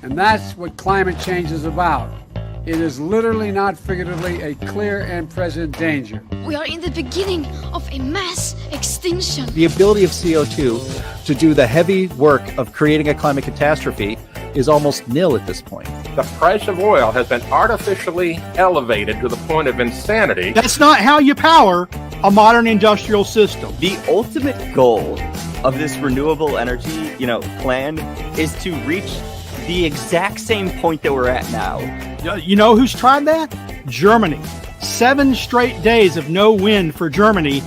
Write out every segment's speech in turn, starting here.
And that's what climate change is about. It is literally, not figuratively, a clear and present danger. We are in the beginning of a mass extinction. The ability of CO2 to do the heavy work of creating a climate catastrophe is almost nil at this point. The price of oil has been artificially elevated to the point of insanity. That's not how you power a modern industrial system. The ultimate goal of this renewable energy, plan is to reach the exact same point that we're at now. You know who's tried that? Germany. 7 straight days of no wind for Germany.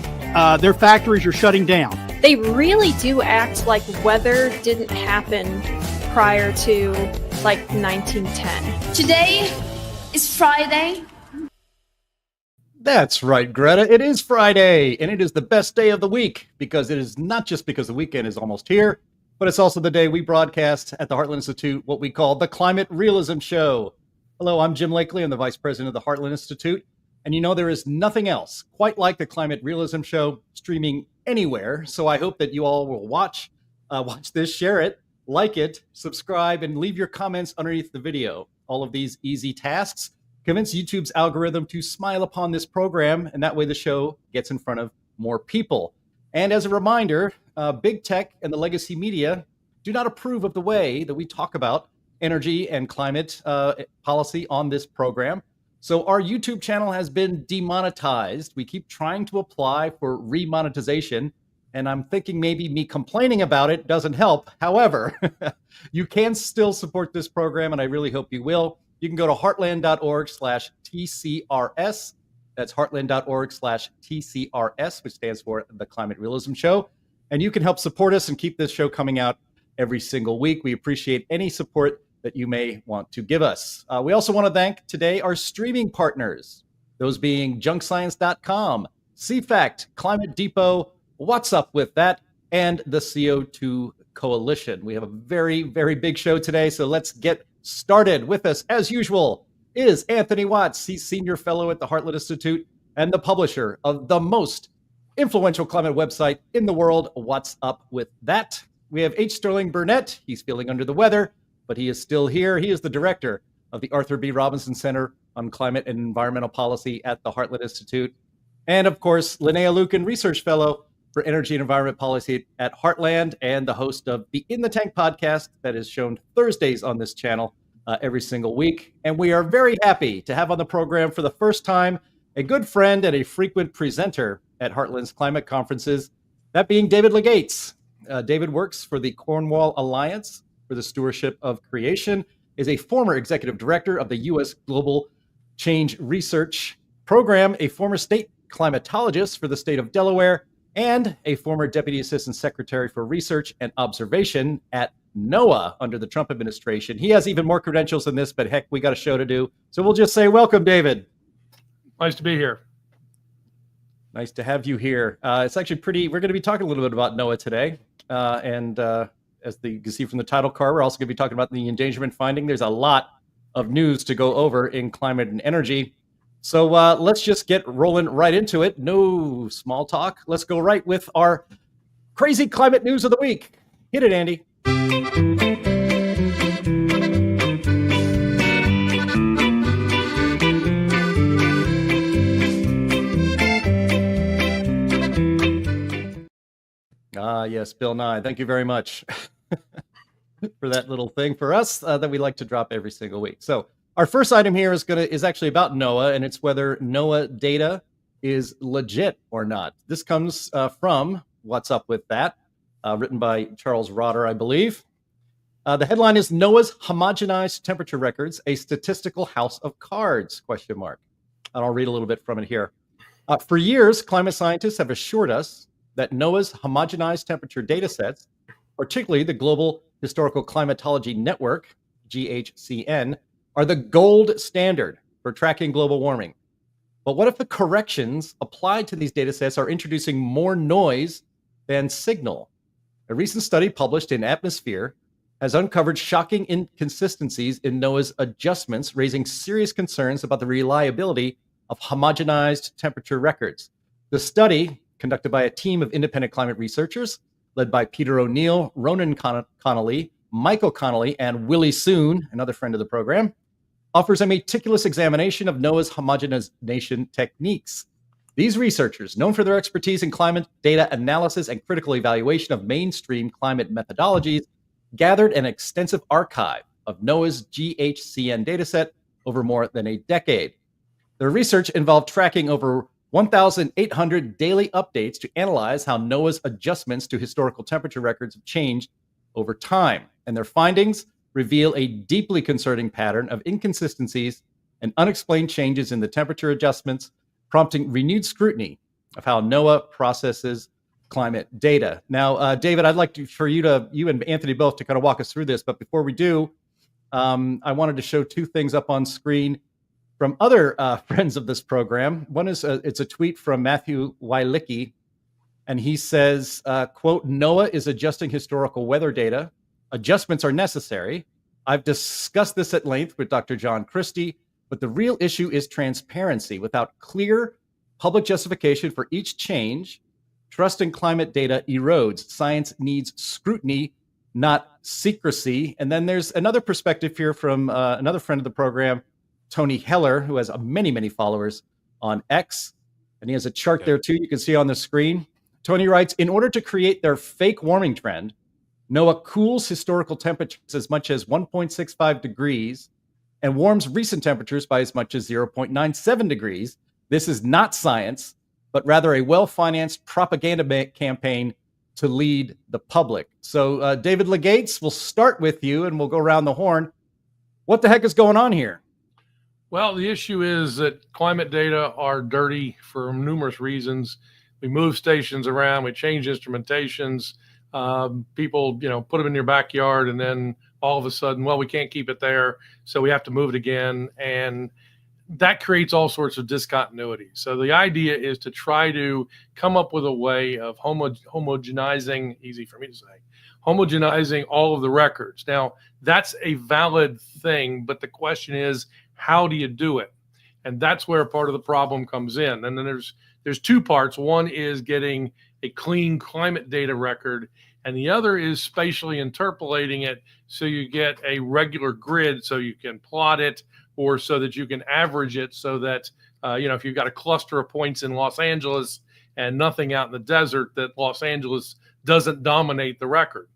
Their factories are shutting down. They really do act like weather didn't happen prior to 1910. Today is Friday. That's right, Greta. It is Friday, and it is the best day of the week because it is not just because the weekend is almost here, but it's also the day we broadcast at the Heartland Institute what we call the Climate Realism Show. Hello, I'm Jim Lakely. I'm the Vice President of the Heartland Institute. And there is nothing else quite like the Climate Realism Show streaming anywhere. So I hope that you all will watch this, share it, like it, subscribe, and leave your comments underneath the video. All of these easy tasks convince YouTube's algorithm to smile upon this program, and that way the show gets in front of more people. And as a reminder, big tech and the legacy media do not approve of the way that we talk about energy and climate policy on this program. So our YouTube channel has been demonetized. We keep trying to apply for remonetization, and I'm thinking maybe me complaining about it doesn't help. However, you can still support this program, and I really hope you will. You can go to heartland.org/TCRS. That's heartland.org/TCRS, which stands for the Climate Realism Show. And you can help support us and keep this show coming out every single week. We appreciate any support that you may want to give us. We also want to thank today our streaming partners, those being junkscience.com, CFACT, Climate Depot, What's Up With That, and the CO2 Coalition. We have a very, very big show today, so let's get started. With us, as usual, is Anthony Watts. He's Senior Fellow at the Heartland Institute and the publisher of the most influential climate website in the world, What's Up With That. We have H. Sterling Burnett. He's feeling under the weather, but he is still here. He is the director of the Arthur B. Robinson Center on Climate and Environmental Policy at the Heartland Institute. And of course, Linnea Lucan, Research Fellow for Energy and Environment Policy at Heartland and the host of the In the Tank podcast that is shown Thursdays on this channel every single week. And we are very happy to have on the program for the first time a good friend and a frequent presenter at Heartland's climate conferences, that being David Legates. David works for the Cornwall Alliance for the Stewardship of Creation, is a former executive director of the U.S. Global Change Research Program, a former state climatologist for the state of Delaware, and a former Deputy Assistant Secretary for Research and Observation at NOAA under the Trump administration. He has even more credentials than this, but heck, we got a show to do. So we'll just say welcome, David. Nice to be here. Nice to have you here. It's actually we're going to be talking a little bit about NOAA today. As you can see from the title card, we're also going to be talking about the endangerment finding. There's a lot of news to go over in climate and energy. So let's just get rolling right into it. No small talk. Let's go right with our crazy climate news of the week. Hit it, Andy. Yes, Bill Nye. Thank you very much for that little thing for us that we like to drop every single week. So our first item here is actually about NOAA, and it's whether NOAA data is legit or not. This comes from What's Up With That, written by Charles Rotter, I believe. The headline is NOAA's homogenized temperature records, a statistical house of cards, ? And I'll read a little bit from it here. For years, climate scientists have assured us that NOAA's homogenized temperature data sets, particularly the Global Historical Climatology Network, GHCN, are the gold standard for tracking global warming. But what if the corrections applied to these data sets are introducing more noise than signal? A recent study published in Atmosphere has uncovered shocking inconsistencies in NOAA's adjustments, raising serious concerns about the reliability of homogenized temperature records. The study, conducted by a team of independent climate researchers, led by Peter O'Neill, Ronan Connolly, Michael Connolly, and Willie Soon, another friend of the program, offers a meticulous examination of NOAA's homogenization techniques. These researchers, known for their expertise in climate data analysis and critical evaluation of mainstream climate methodologies, gathered an extensive archive of NOAA's GHCN dataset over more than a decade. Their research involved tracking over 1,800 daily updates to analyze how NOAA's adjustments to historical temperature records have changed over time. And their findings reveal a deeply concerning pattern of inconsistencies and unexplained changes in the temperature adjustments, prompting renewed scrutiny of how NOAA processes climate data. Now, David, I'd like for you and Anthony both to kind of walk us through this. But before we do, I wanted to show two things up on screen from other friends of this program. One is it's a tweet from Matthew Wylicki, and he says, quote, NOAA is adjusting historical weather data. Adjustments are necessary. I've discussed this at length with Dr. John Christie, but the real issue is transparency. Without clear public justification for each change, trust in climate data erodes. Science needs scrutiny, not secrecy. And then there's another perspective here from another friend of the program, Tony Heller, who has many, many followers on X. And he has a chart there too, you can see on the screen. Tony writes, in order to create their fake warming trend, NOAA cools historical temperatures as much as 1.65 degrees and warms recent temperatures by as much as 0.97 degrees. This is not science, but rather a well-financed propaganda campaign to lead the public. So, David Legates, we'll start with you and we'll go around the horn. What the heck is going on here? Well, the issue is that climate data are dirty for numerous reasons. We move stations around, we change instrumentations. People, put them in your backyard, and then all of a sudden, well, we can't keep it there, so we have to move it again. And that creates all sorts of discontinuity. So the idea is to try to come up with a way of homogenizing, easy for me to say, homogenizing all of the records. Now, that's a valid thing, but the question is, how do you do it? And that's where part of the problem comes in. And then there's two parts. One is getting a clean climate data record, and the other is spatially interpolating it so you get a regular grid so you can plot it, or so that you can average it so that, if you've got a cluster of points in Los Angeles and nothing out in the desert, that Los Angeles doesn't dominate the record.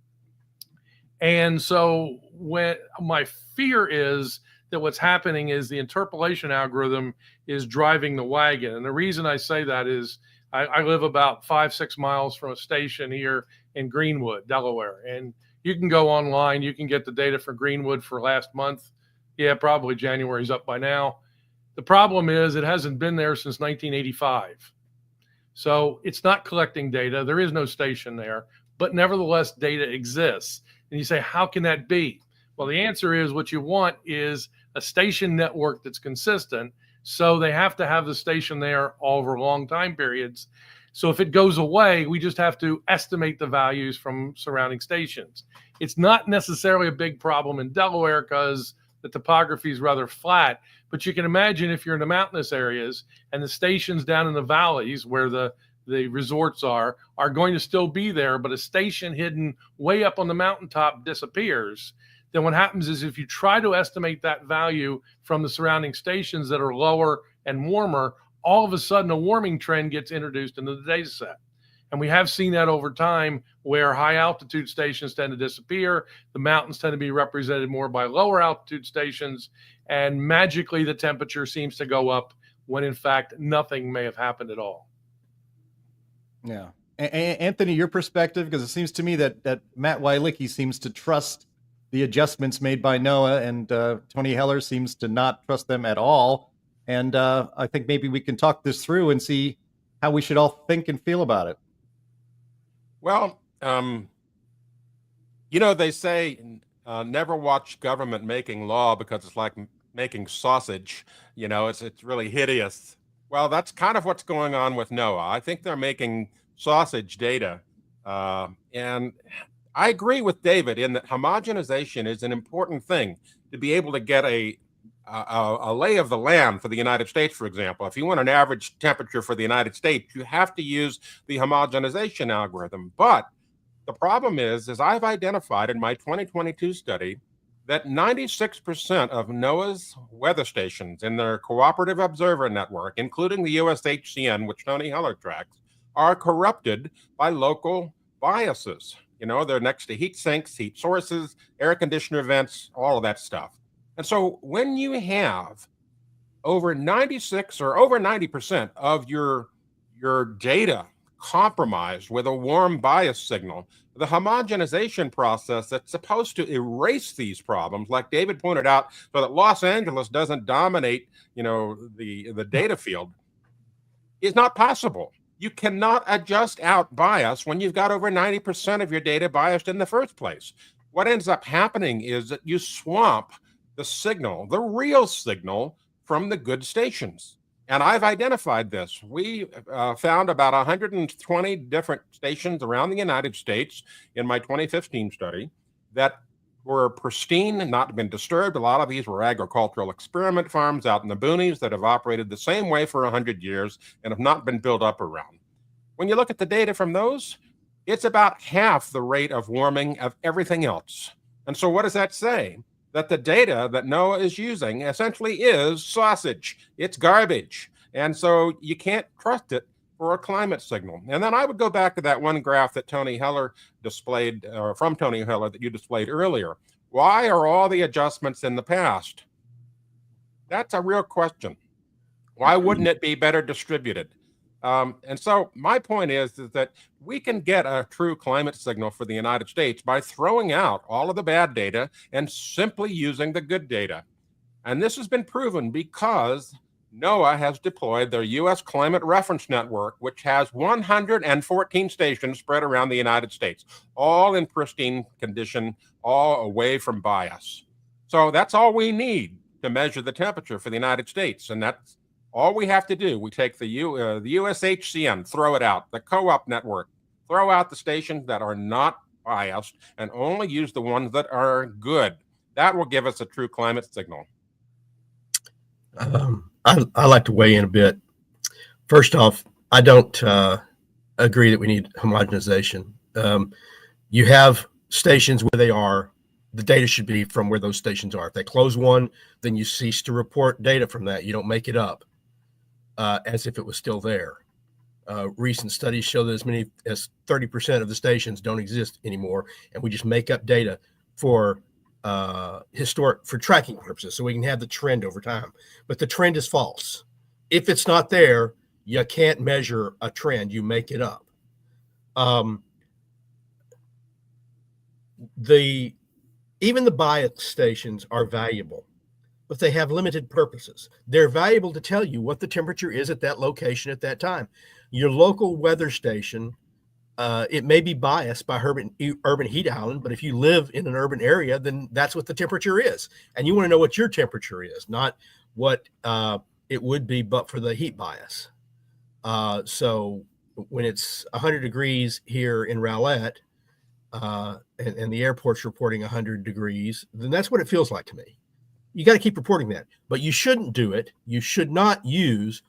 And so when my fear is that what's happening is the interpolation algorithm is driving the wagon. And the reason I say that is I live about 5-6 miles from a station here in Greenwood, Delaware. And you can go online, you can get the data for Greenwood for last month. Yeah, probably January's up by now. The problem is it hasn't been there since 1985. So it's not collecting data. There is no station there, but nevertheless, data exists. And you say, how can that be? Well, the answer is what you want is a station network that's consistent. So they have to have the station there over long time periods. So if it goes away, we just have to estimate the values from surrounding stations. It's not necessarily a big problem in Delaware because the topography is rather flat, but you can imagine if you're in the mountainous areas and the stations down in the valleys where the resorts are going to still be there, but a station hidden way up on the mountaintop disappears. Then what happens is if you try to estimate that value from the surrounding stations that are lower and warmer, all of a sudden a warming trend gets introduced into the data set. And we have seen that over time where high altitude stations tend to disappear. The mountains tend to be represented more by lower altitude stations. And magically the temperature seems to go up when in fact nothing may have happened at all. Yeah. Anthony, your perspective, because it seems to me that Matt Wylicki seems to trust the adjustments made by NOAA, and Tony Heller seems to not trust them at all. And I think maybe we can talk this through and see how we should all think and feel about it. Well, they say never watch government making law because it's like making sausage. It's really hideous. Well, that's kind of what's going on with NOAA. I think they're making sausage data. And I agree with David in that homogenization is an important thing to be able to get a lay of the land for the United States, for example. If you want an average temperature for the United States, you have to use the homogenization algorithm. But The problem is I've identified in my 2022 study that 96% of NOAA's weather stations in their cooperative observer network, including the USHCN, which Tony Heller tracks, are corrupted by local biases. They're next to heat sinks, heat sources, air conditioner vents, all of that stuff. And so when you have over 96 or over 90% of your data compromised with a warm bias signal, the homogenization process that's supposed to erase these problems, like David pointed out, so that Los Angeles doesn't dominate, the data field, is not possible. You cannot adjust out bias when you've got over 90% of your data biased in the first place. What ends up happening is that you swamp the signal, the real signal, from the good stations. And I've identified this. We found about 120 different stations around the United States in my 2015 study that were pristine, not been disturbed. A lot of these were agricultural experiment farms out in the boonies that have operated the same way for 100 years and have not been built up around. When you look at the data from those, it's about half the rate of warming of everything else. And so what does that say? That the data that NOAA is using essentially is sausage. It's garbage. And so you can't trust it for a climate signal. And then I would go back to that one graph that Tony Heller displayed, or from Tony Heller that you displayed earlier. Why are all the adjustments in the past? That's a real question. Why wouldn't it be better distributed? And so my point is that we can get a true climate signal for the United States by throwing out all of the bad data and simply using the good data. And this has been proven because NOAA has deployed their U.S. Climate Reference Network, which has 114 stations spread around the United States, all in pristine condition, all away from bias. So that's all we need to measure the temperature for the United States. And that's all we have to do. We take the USHCN, throw it out, the co-op network, throw out the stations that are not biased and only use the ones that are good. That will give us a true climate signal. I like to weigh in a bit. First off, I don't agree that we need homogenization. You have stations where they are. The data should be from where those stations are. If they close one, then you cease to report data from that. You don't make it up as if it was still there. Recent studies show that as many as 30% of the stations don't exist anymore, and we just make up data for for tracking purposes, so we can have the trend over time. But the trend is false. If it's not there, you can't measure a trend. You make it up. Even the bias stations are valuable, but they have limited purposes. They're valuable to tell you what the temperature is at that location at that time. Your local weather station, it may be biased by urban heat island, but if you live in an urban area, then that's what the temperature is. And you want to know what your temperature is, not what it would be but for the heat bias. So when it's 100 degrees here in Rowlett, and the airport's reporting 100 degrees, then that's what it feels like to me. You got to keep reporting that, but you shouldn't do it. You should not use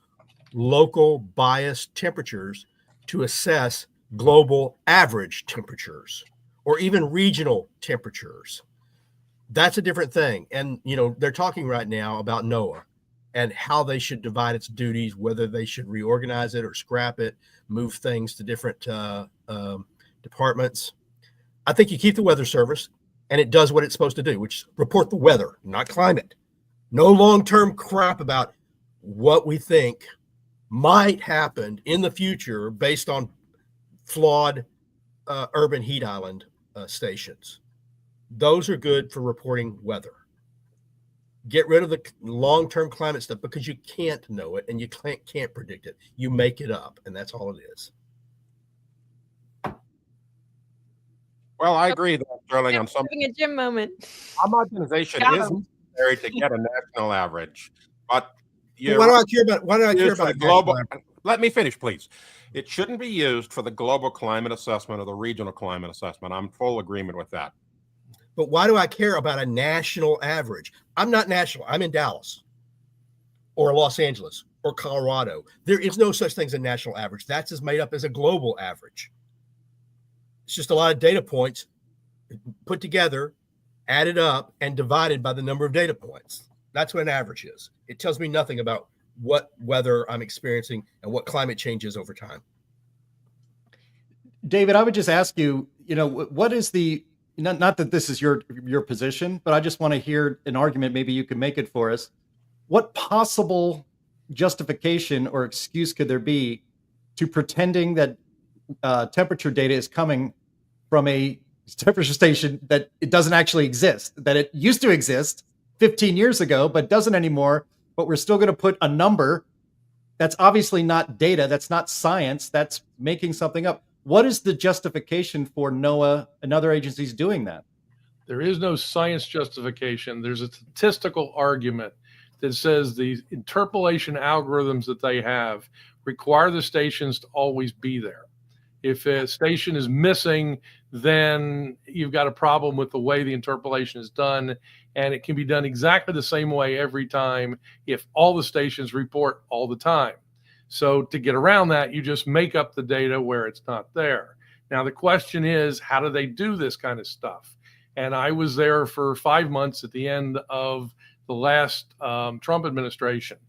local biased temperatures to assess global average temperatures or even regional temperatures. That's a different thing. And, they're talking right now about NOAA and how they should divide its duties, whether they should reorganize it or scrap it, move things to different departments. I think you keep the Weather Service, and it does what it's supposed to do, which is report the weather, not climate. No long-term crap about what we think might happen in the future based on flawed urban heat island stations. Those are good for reporting weather. Get rid of the long-term climate stuff because you can't know it and you can't predict it. You make it up, and that's all it is. Well, I agree, Sterling, on some. Having a gym moment. Homogenization is necessary to get a national average, but Why do I care about the global? Let me finish, please. It shouldn't be used for the global climate assessment or the regional climate assessment. I'm full agreement with that. But why do I care about a national average? I'm not national. I'm in Dallas or Los Angeles or Colorado. There is no such thing as a national average. That's as made up as a global average. It's just a lot of data points put together, added up, and divided by the number of data points. That's what an average is. It tells me nothing about what weather I'm experiencing and what climate change is over time. David, I would just ask you, what is the, not that this is your position, but I just want to hear an argument. Maybe you can make it for us. What possible justification or excuse could there be to pretending that temperature data is coming from a temperature station that it doesn't actually exist, that it used to exist 15 years ago, but doesn't anymore, but we're still going to put a number that's obviously not data, that's not science, that's making something up. What is the justification for NOAA and other agencies doing that? There is no science justification. There's a statistical argument that says the interpolation algorithms that they have require the stations to always be there. If a station is missing, then you've got a problem with the way the interpolation is done, and it can be done exactly the same way every time if all the stations report all the time. So to get around that, you just make up the data where it's not there. Now, the question is, how do they do this kind of stuff? And I was there for 5 months at the end of the last Trump administration.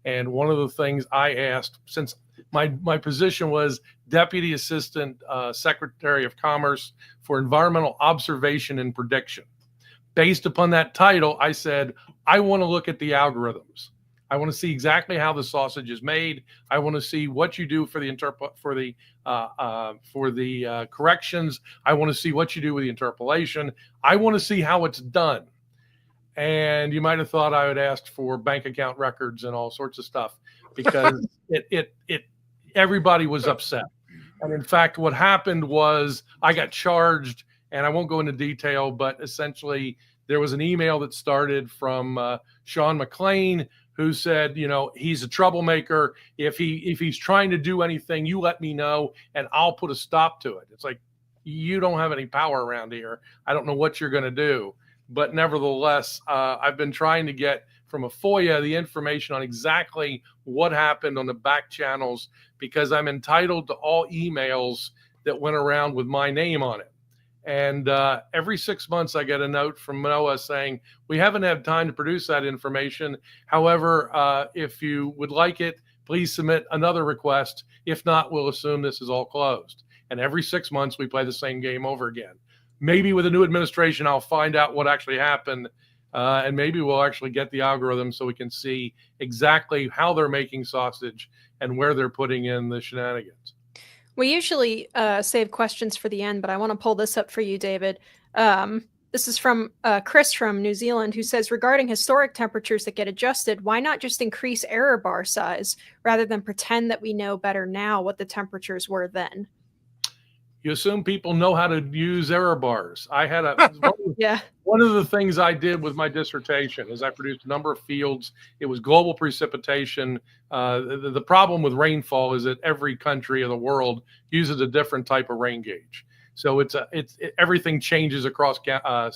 And one of the things I asked, since my position was Deputy Assistant Secretary of Commerce for Environmental Observation and Prediction. Based upon that title, I said, I want to look at the algorithms. I want to see exactly how the sausage is made. I want to see what you do for the corrections. I want to see what you do with the interpolation. I want to see how it's done. And you might have thought I would ask for bank account records and all sorts of stuff because everybody was upset. And in fact, what happened was I got charged, and I won't go into detail, but essentially there was an email that started from Sean McLean, who said, he's a troublemaker. If he's trying to do anything, you let me know and I'll put a stop to it. It's like, you don't have any power around here. I don't know what you're going to do. But nevertheless, I've been trying to get from a FOIA the information on exactly what happened on the back channels, because I'm entitled to all emails that went around with my name on it. And every 6 months, I get a note from NOAA saying, we haven't had time to produce that information. However, if you would like it, please submit another request. If not, we'll assume this is all closed. And every 6 months, we play the same game over again. Maybe with a new administration, I'll find out what actually happened. And maybe we'll actually get the algorithm so we can see exactly how they're making sausage and where they're putting in the shenanigans. We usually save questions for the end, but I want to pull this up for you, David. This is from Chris from New Zealand, who says, regarding historic temperatures that get adjusted, why not just increase error bar size rather than pretend that we know better now what the temperatures were then? You assume people know how to use error bars. I had one of the things I did with my dissertation is I produced a number of fields. It was global precipitation. The problem with rainfall is that every country of the world uses a different type of rain gauge. So everything changes across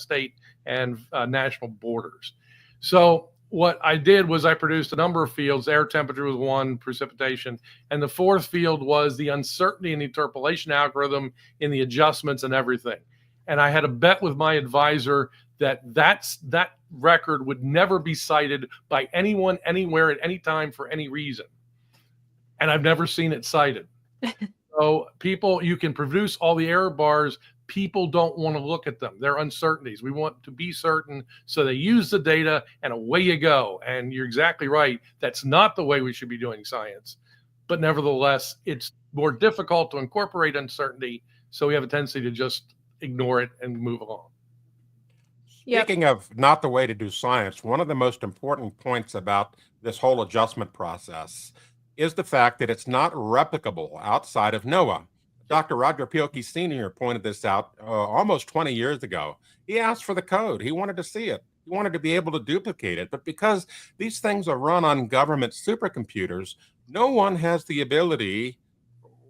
state and national borders. So what I did was I produced a number of fields. Air temperature was one, precipitation. And the fourth field was the uncertainty in the interpolation algorithm in the adjustments and everything. And I had a bet with my advisor that record would never be cited by anyone, anywhere, at any time for any reason. And I've never seen it cited. So people, you can produce all the error bars. People don't want to look at them. They're uncertainties. We want to be certain. So they use the data and away you go. And you're exactly right. That's not the way we should be doing science. But nevertheless, it's more difficult to incorporate uncertainty. So we have a tendency to just ignore it and move along. Speaking of not the way to do science, one of the most important points about this whole adjustment process is the fact that it's not replicable outside of NOAA. Dr. Roger Pielke Sr. pointed this out almost 20 years ago. He asked for the code. He wanted to see it. He wanted to be able to duplicate it. But because these things are run on government supercomputers, no one has the ability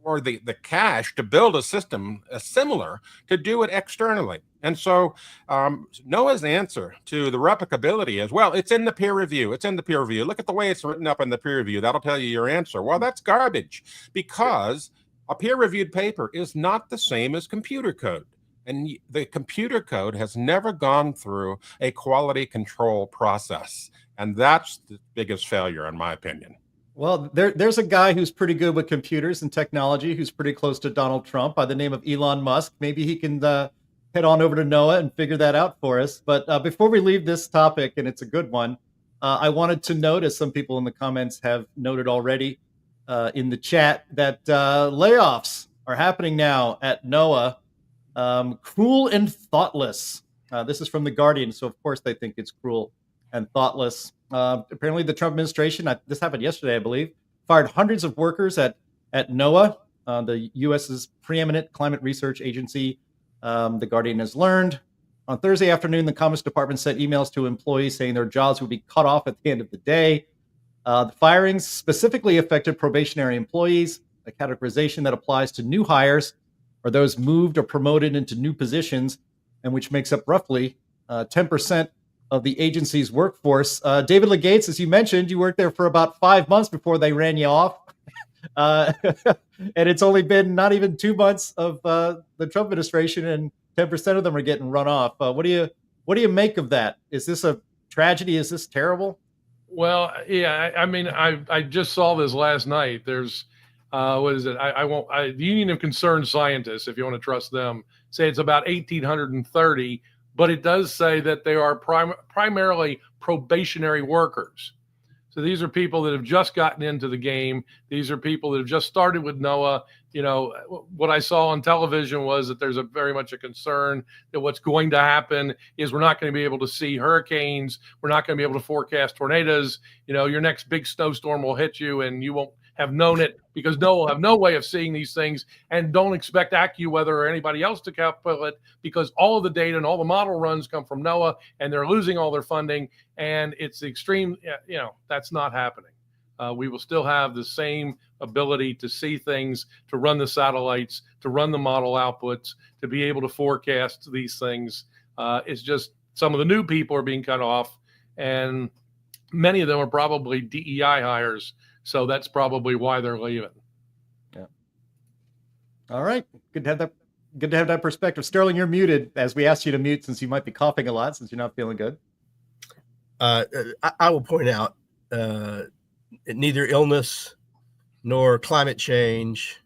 or the cash to build a system similar to do it externally. And so NOAA's answer to the replicability is, well, it's in the peer review. It's in the peer review. Look at the way it's written up in the peer review. That'll tell you your answer. Well, that's garbage, because A peer-reviewed paper is not the same as computer code. And the computer code has never gone through a quality control process. And that's the biggest failure, in my opinion. Well, there's a guy who's pretty good with computers and technology, who's pretty close to Donald Trump, by the name of Elon Musk. Maybe he can head on over to NOAA and figure that out for us. But before we leave this topic, and it's a good one, I wanted to note, as some people in the comments have noted already in the chat, that layoffs are happening now at NOAA. Cruel and thoughtless. This is from The Guardian, so of course they think it's cruel and thoughtless. Apparently the Trump administration, this happened yesterday, I believe, fired hundreds of workers at NOAA, the U.S.'s preeminent climate research agency. The Guardian has learned. On Thursday afternoon, the Commerce Department sent emails to employees saying their jobs would be cut off at the end of the day. The firings specifically affected probationary employees, a categorization that applies to new hires or those moved or promoted into new positions, and which makes up roughly 10% of the agency's workforce. David Legates, as you mentioned, you worked there for about 5 months before they ran you off. And it's only been not even 2 months of the Trump administration, and 10% of them are getting run off. What do you make of that? Is this a tragedy? Is this terrible? Well, yeah, I mean, I just saw this last night. There's what is it? The Union of Concerned Scientists, if you want to trust them, say it's about 1,830, but it does say that they are primarily probationary workers. So these are people that have just gotten into the game. These are people that have just started with NOAA. You know, what I saw on television was that there's very much a concern that what's going to happen is we're not going to be able to see hurricanes. We're not going to be able to forecast tornadoes. You know, your next big snowstorm will hit you and you won't have known it because NOAA will have no way of seeing these things, and don't expect AccuWeather or anybody else to calculate it because all of the data and all the model runs come from NOAA, and they're losing all their funding, and it's the extreme, you know, that's not happening. We will still have the same ability to see things, to run the satellites, to run the model outputs, to be able to forecast these things. It's just some of the new people are being cut off, and many of them are probably DEI hires. So that's probably why they're leaving. Yeah. All right. Good to have that. Good to have that perspective. Sterling, you're muted, as we asked you to mute since you might be coughing a lot since you're not feeling good. I will point out neither illness nor climate change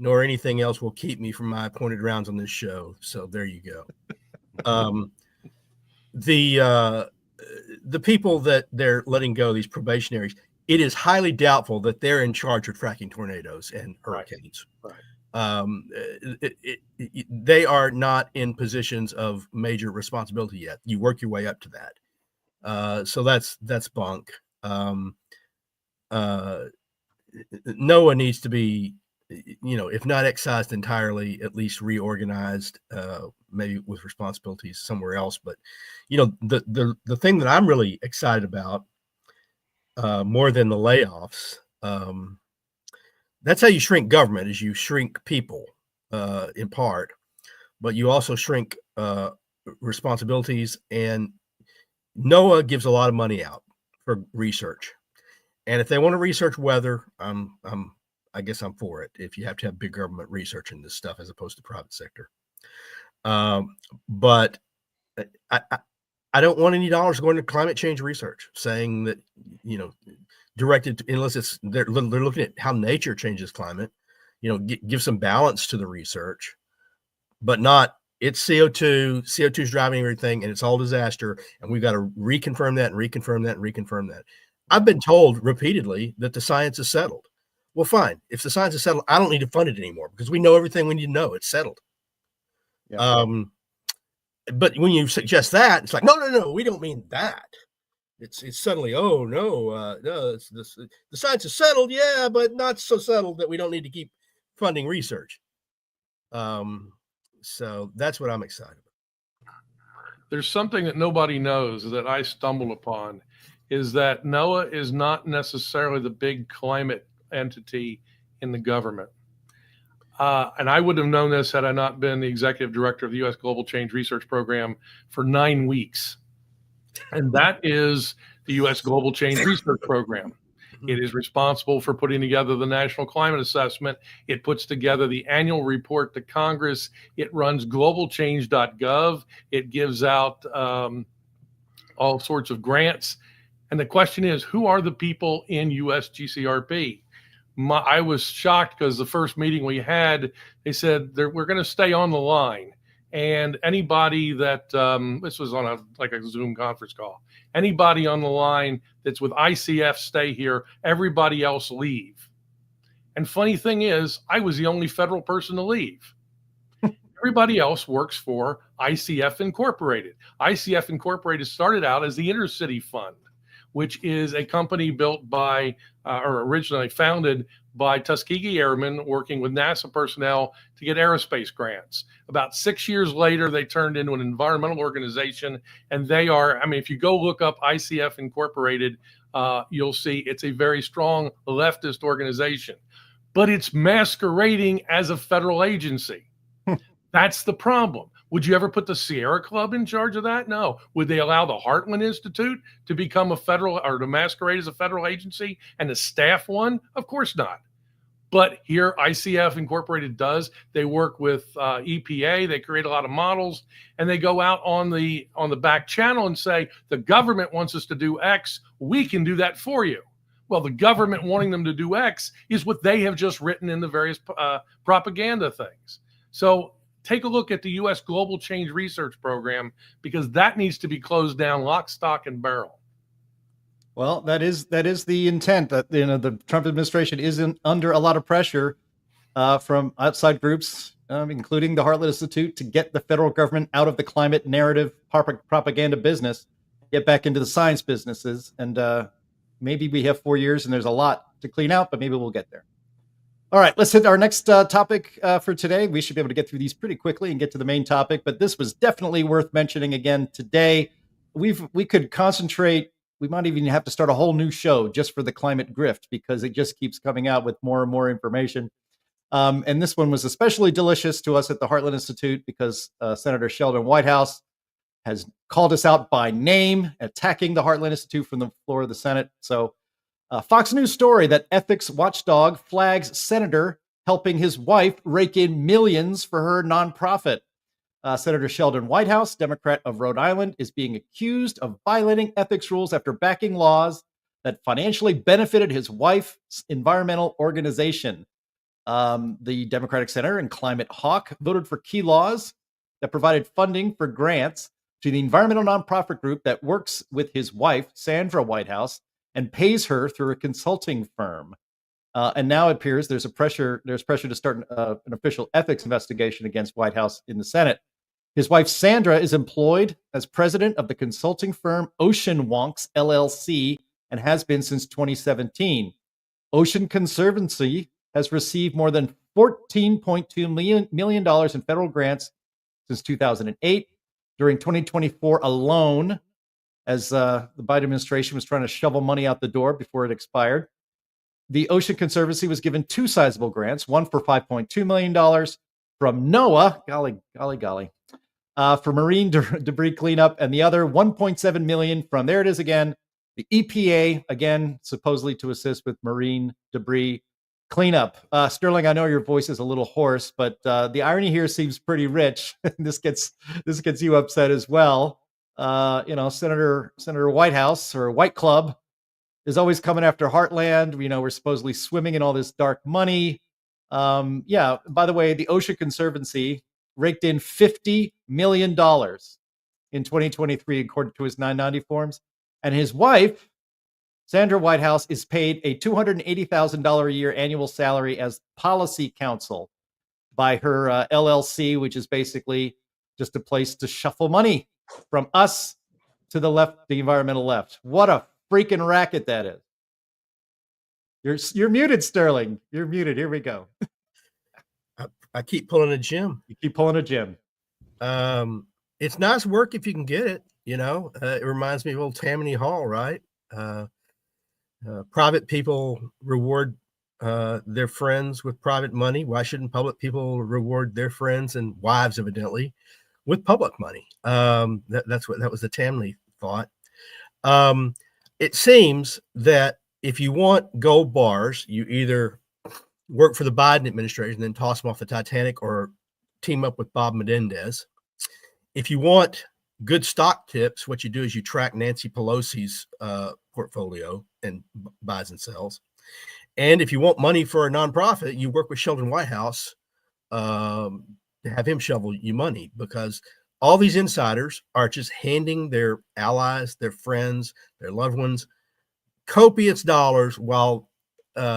nor anything else will keep me from my appointed rounds on this show. So there you go. The people that they're letting go, these probationaries, it is highly doubtful that they're in charge of tracking tornadoes and hurricanes. Right. They are not in positions of major responsibility yet. You work your way up to that. So that's bunk. NOAA needs to be, you know, if not excised entirely, at least reorganized, maybe with responsibilities somewhere else. But, you know, the thing that I'm really excited about, more than the layoffs, that's how you shrink government, is you shrink people in part, but you also shrink responsibilities. And NOAA gives a lot of money out for research, and if they want to research weather, I guess I'm for it. If you have to have big government researching this stuff as opposed to private sector, but I don't want any dollars going to climate change research, saying that, you know, directed to, unless it's they're looking at how nature changes climate, you know, give some balance to the research, but not it's CO2 is driving everything and it's all disaster. And we've got to reconfirm that and reconfirm that and reconfirm that. I've been told repeatedly that the science is settled. Well, fine. If the science is settled, I don't need to fund it anymore because we know everything we need to know. It's settled. Yeah. But when you suggest that, it's like, no, we don't mean that. It's suddenly, oh no, no, the science is settled, yeah, but not so settled that we don't need to keep funding research. So that's what I'm excited about. There's something that nobody knows that I stumbled upon, is that NOAA is not necessarily the big climate entity in the government. And I would have known this had I not been the executive director of the U.S. Global Change Research Program for 9 weeks. And that is the U.S. Global Change Research Program. It is responsible for putting together the National Climate Assessment. It puts together the annual report to Congress. It runs globalchange.gov. It gives out all sorts of grants. And the question is, who are the people in USGCRP? I was shocked because the first meeting we had, they said we're going to stay on the line. And anybody that, this was on a Zoom conference call, anybody on the line that's with ICF stay here, everybody else leave. And funny thing is, I was the only federal person to leave. Everybody else works for ICF Incorporated. ICF Incorporated started out as the Intercity Fund, which is a company built by, or originally founded by Tuskegee Airmen working with NASA personnel to get aerospace grants. About 6 years later, they turned into an environmental organization, and they are, I mean, if you go look up ICF Incorporated, you'll see it's a very strong leftist organization, but it's masquerading as a federal agency. That's the problem. Would you ever put the Sierra Club in charge of that? No. Would they allow the Heartland Institute to become a federal, or to masquerade as a federal agency and the staff one? Of course not. But here ICF Incorporated does. They work with EPA. They create a lot of models, and they go out on the back channel and say, the government wants us to do X. We can do that for you. Well, the government wanting them to do X is what they have just written in the various propaganda things. So take a look at the U.S. Global Change Research Program, because that needs to be closed down lock, stock, and barrel. Well, that is the intent. That the Trump administration is under a lot of pressure from outside groups, including the Heartland Institute, to get the federal government out of the climate narrative propaganda business, get back into the science businesses. And maybe we have 4 years and there's a lot to clean out, but maybe we'll get there. All right, let's hit our next topic for today. We should be able to get through these pretty quickly and get to the main topic, but this was definitely worth mentioning again today. We could concentrate. We might even have to start a whole new show just for the climate grift, because it just keeps coming out with more and more information. And this one was especially delicious to us at the Heartland Institute because Senator Sheldon Whitehouse has called us out by name, attacking the Heartland Institute from the floor of the Senate. So Fox News story that ethics watchdog flags senator helping his wife rake in millions for her nonprofit. Senator Sheldon Whitehouse, Democrat of Rhode Island, is being accused of violating ethics rules after backing laws that financially benefited his wife's environmental organization. The Democratic senator and climate hawk voted for key laws that provided funding for grants to the environmental nonprofit group that works with his wife, Sandra Whitehouse, and pays her through a consulting firm. And now it appears there's pressure to start an official ethics investigation against Whitehouse in the Senate. His wife, Sandra, is employed as president of the consulting firm Ocean Wonks, LLC, and has been since 2017. Ocean Conservancy has received more than $14.2 million in federal grants since 2008. During 2024 alone, as the Biden administration was trying to shovel money out the door before it expired, the Ocean Conservancy was given two sizable grants, one for $5.2 million from NOAA, golly, for marine debris cleanup, and the other $1.7 million from, there it is again, the EPA, again, supposedly to assist with marine debris cleanup. Sterling, I know your voice is a little hoarse, but the irony here seems pretty rich. This gets you upset as well. Senator Whitehouse, or White Club, is always coming after Heartland. We're supposedly swimming in all this dark money. By the way, the Ocean Conservancy raked in $50 million in 2023, according to his 990 forms. And his wife, Sandra Whitehouse, is paid a $280,000 a year annual salary as policy counsel by her LLC, which is basically just a place to shuffle money from us to the left, the environmental left. What a freaking racket that is. You're muted, Sterling. You're muted. Here we go. I keep pulling a Jim. You keep pulling a Jim. It's nice work if you can get it. It reminds me of old Tammany Hall, right? Private people reward their friends with private money. Why shouldn't public people reward their friends and wives, evidently, with public money? That was the Tammany thought. It seems that if you want gold bars, you either work for the Biden administration and then toss them off the Titanic, or team up with Bob Menendez. If you want good stock tips, what you do is you track Nancy Pelosi's portfolio and buys and sells. And if you want money for a nonprofit, you work with Sheldon Whitehouse to have him shovel you money, because all these insiders are just handing their allies, their friends, their loved ones copious dollars while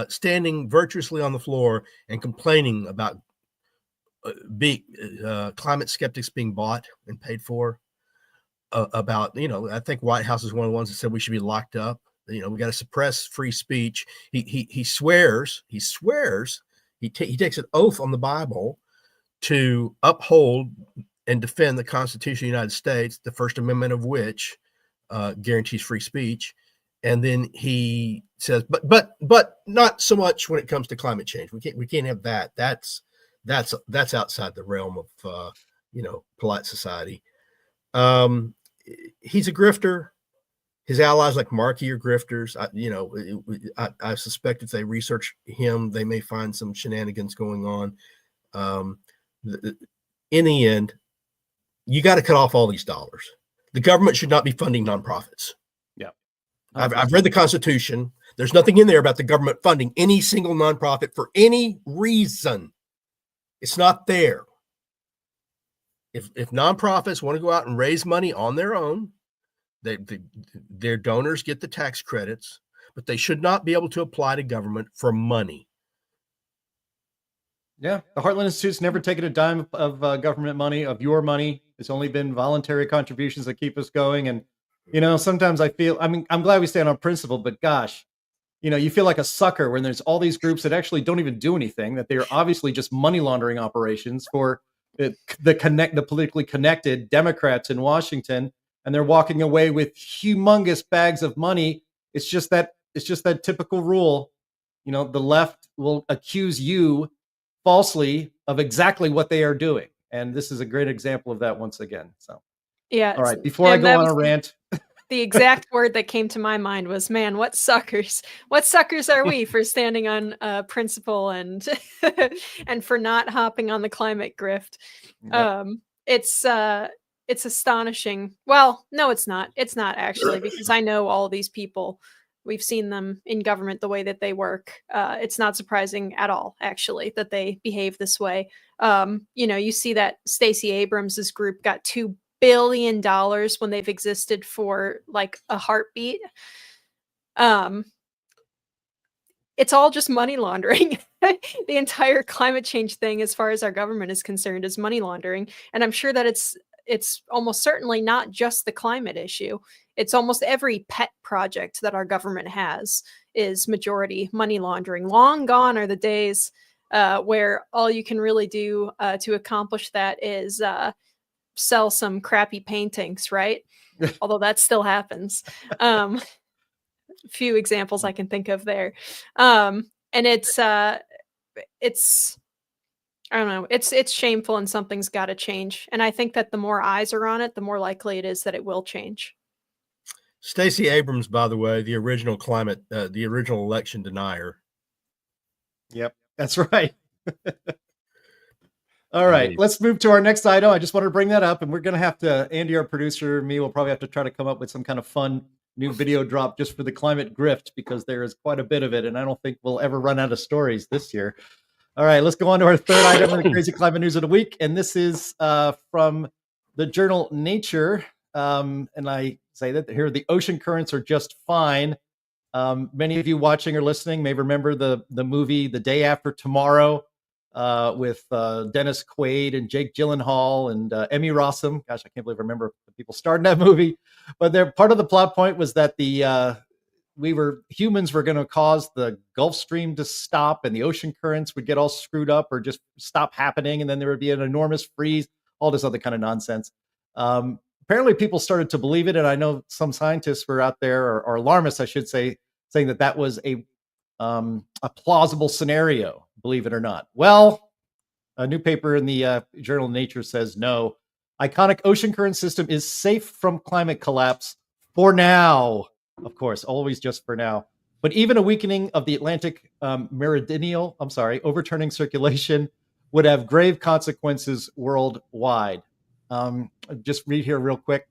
standing virtuously on the floor and complaining about climate skeptics being bought and paid for. About, I think Whitehouse is one of the ones that said we should be locked up. We got to suppress free speech. He swears, he takes an oath on the Bible to uphold and defend the Constitution of the United States, the First Amendment of which guarantees free speech. And then he says, but not so much when it comes to climate change. We can't have that. That's outside the realm of polite society. He's a grifter. His allies like Markey are grifters. I suspect if they research him, they may find some shenanigans going on. In the end, you got to cut off all these dollars. The government should not be funding nonprofits. Yeah, I've read the Constitution. There's nothing in there about the government funding any single nonprofit for any reason. It's not there. If nonprofits want to go out and raise money on their own, their donors get the tax credits, but they should not be able to apply to government for money. Yeah, the Heartland Institute's never taken a dime of government money, of your money. It's only been voluntary contributions that keep us going. And, sometimes I feel, I'm glad we stand on principle, but gosh, you feel like a sucker when there's all these groups that actually don't even do anything, that they are obviously just money laundering operations for the politically connected Democrats in Washington, and they're walking away with humongous bags of money. It's just that typical rule. The left will accuse you falsely of exactly what they are doing, and this is a great example of that once again. So, yeah. All right, before I go on a rant. The exact word that came to my mind was, man, what suckers are we for standing on principle and and for not hopping on the climate grift. Yep. It's astonishing. Well, no, it's not actually, because I know all these people. We've seen them in government, the way that they work. It's not surprising at all, actually, that they behave this way. You see that Stacey Abrams's group got $2 billion when they've existed for like a heartbeat. It's all just money laundering. The entire climate change thing, as far as our government is concerned, is money laundering. And I'm sure that it's almost certainly not just the climate issue. It's almost every pet project that our government has is majority money laundering. Long gone are the days where all you can really do to accomplish that is sell some crappy paintings, right? Although that still happens. Few examples I can think of there. And it's I don't know, it's shameful, and something's got to change. And I think that the more eyes are on it, the more likely it is that it will change. Stacey Abrams, by the way, the original election denier. Yep, that's right. All right, let's move to our next item. I just wanted to bring that up, and we're going to have to, Andy, our producer, me, will probably have to try to come up with some kind of fun new video drop just for the climate grift, because there is quite a bit of it, and I don't think we'll ever run out of stories this year. All right, let's go on to our third item of the crazy climate news of the week, and this is from the journal Nature, and I say that here the ocean currents are just fine. Many of you watching or listening may remember the movie The Day After Tomorrow, with Dennis Quaid and Jake Gyllenhaal and Emmy Rossum. Gosh, I can't believe I remember the people starring that movie. But part of the plot point was that humans were going to cause the Gulf Stream to stop, and the ocean currents would get all screwed up or just stop happening, and then there would be an enormous freeze, all this other kind of nonsense. Apparently people started to believe it, and I know some scientists were out there, or alarmists, I should say, saying that was a plausible scenario, believe it or not. Well, a new paper in the journal Nature says no. Iconic ocean current system is safe from climate collapse for now. Of course, always just for now. But even a weakening of the Atlantic overturning circulation would have grave consequences worldwide. Just read here real quick.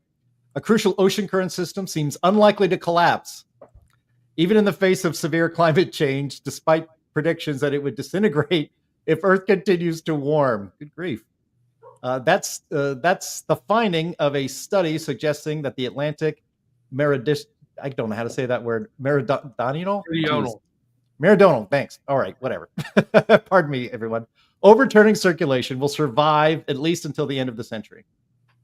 A crucial ocean current system seems unlikely to collapse, even in the face of severe climate change, despite predictions that it would disintegrate if Earth continues to warm. Good grief. That's the finding of a study suggesting that the Atlantic I don't know how to say that word. Meridional? Meridional, thanks. All right, whatever. Pardon me, everyone. Overturning circulation will survive at least until the end of the century.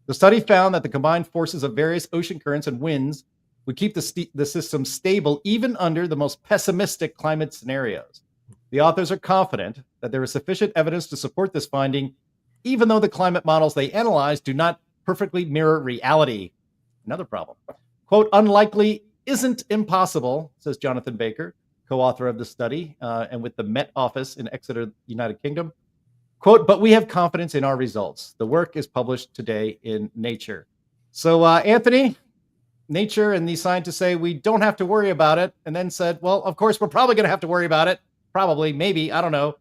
The study found that the combined forces of various ocean currents and winds would keep the system stable even under the most pessimistic climate scenarios. The authors are confident that there is sufficient evidence to support this finding, even though the climate models they analyzed do not perfectly mirror reality. Another problem. Quote, unlikely isn't impossible, says Jonathan Baker, co-author of the study, and with the Met Office in Exeter, United Kingdom. Quote, but we have confidence in our results. The work is published today in Nature. So, Anthony, Nature and these scientists say we don't have to worry about it, and then said, well, of course, we're probably going to have to worry about it. Probably, maybe, I don't know.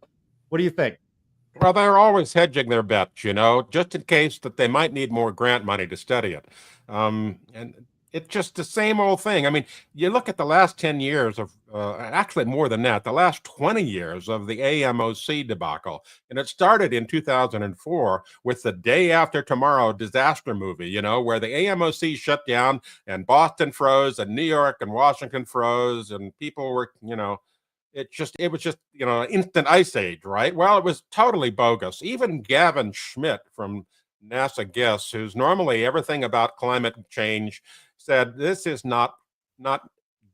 What do you think? Well, they're always hedging their bets, just in case that they might need more grant money to study it. And it's just the same old thing. I mean, you look at the last 10 years of, actually more than that, the last 20 years of the AMOC debacle. And it started in 2004 with the Day After Tomorrow disaster movie, where the AMOC shut down and Boston froze and New York and Washington froze and people were, it was just, an instant ice age, right? Well, it was totally bogus. Even Gavin Schmidt from NASA GISS, who's normally everything about climate change, said this is not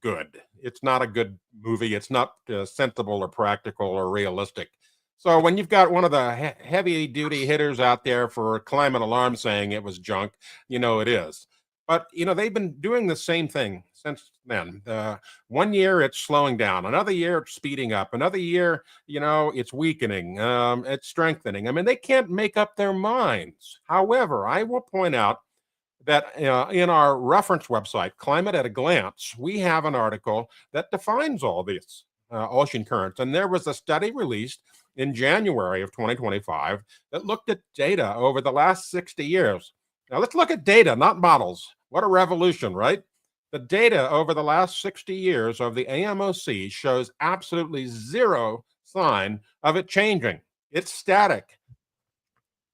good. It's not a good movie. It's not sensible or practical or realistic. So when you've got one of the heavy duty hitters out there for climate alarm saying it was junk, it is. But, they've been doing the same thing since then. 1 year, it's slowing down. Another year, it's speeding up. Another year, it's weakening. It's strengthening. I mean, they can't make up their minds. However, I will point out that in our reference website, Climate at a Glance, we have an article that defines all these ocean currents. And there was a study released in January of 2025 that looked at data over the last 60 years. Now, let's look at data, not models. What a revolution, right? The data over the last 60 years of the AMOC shows absolutely zero sign of it changing. It's static.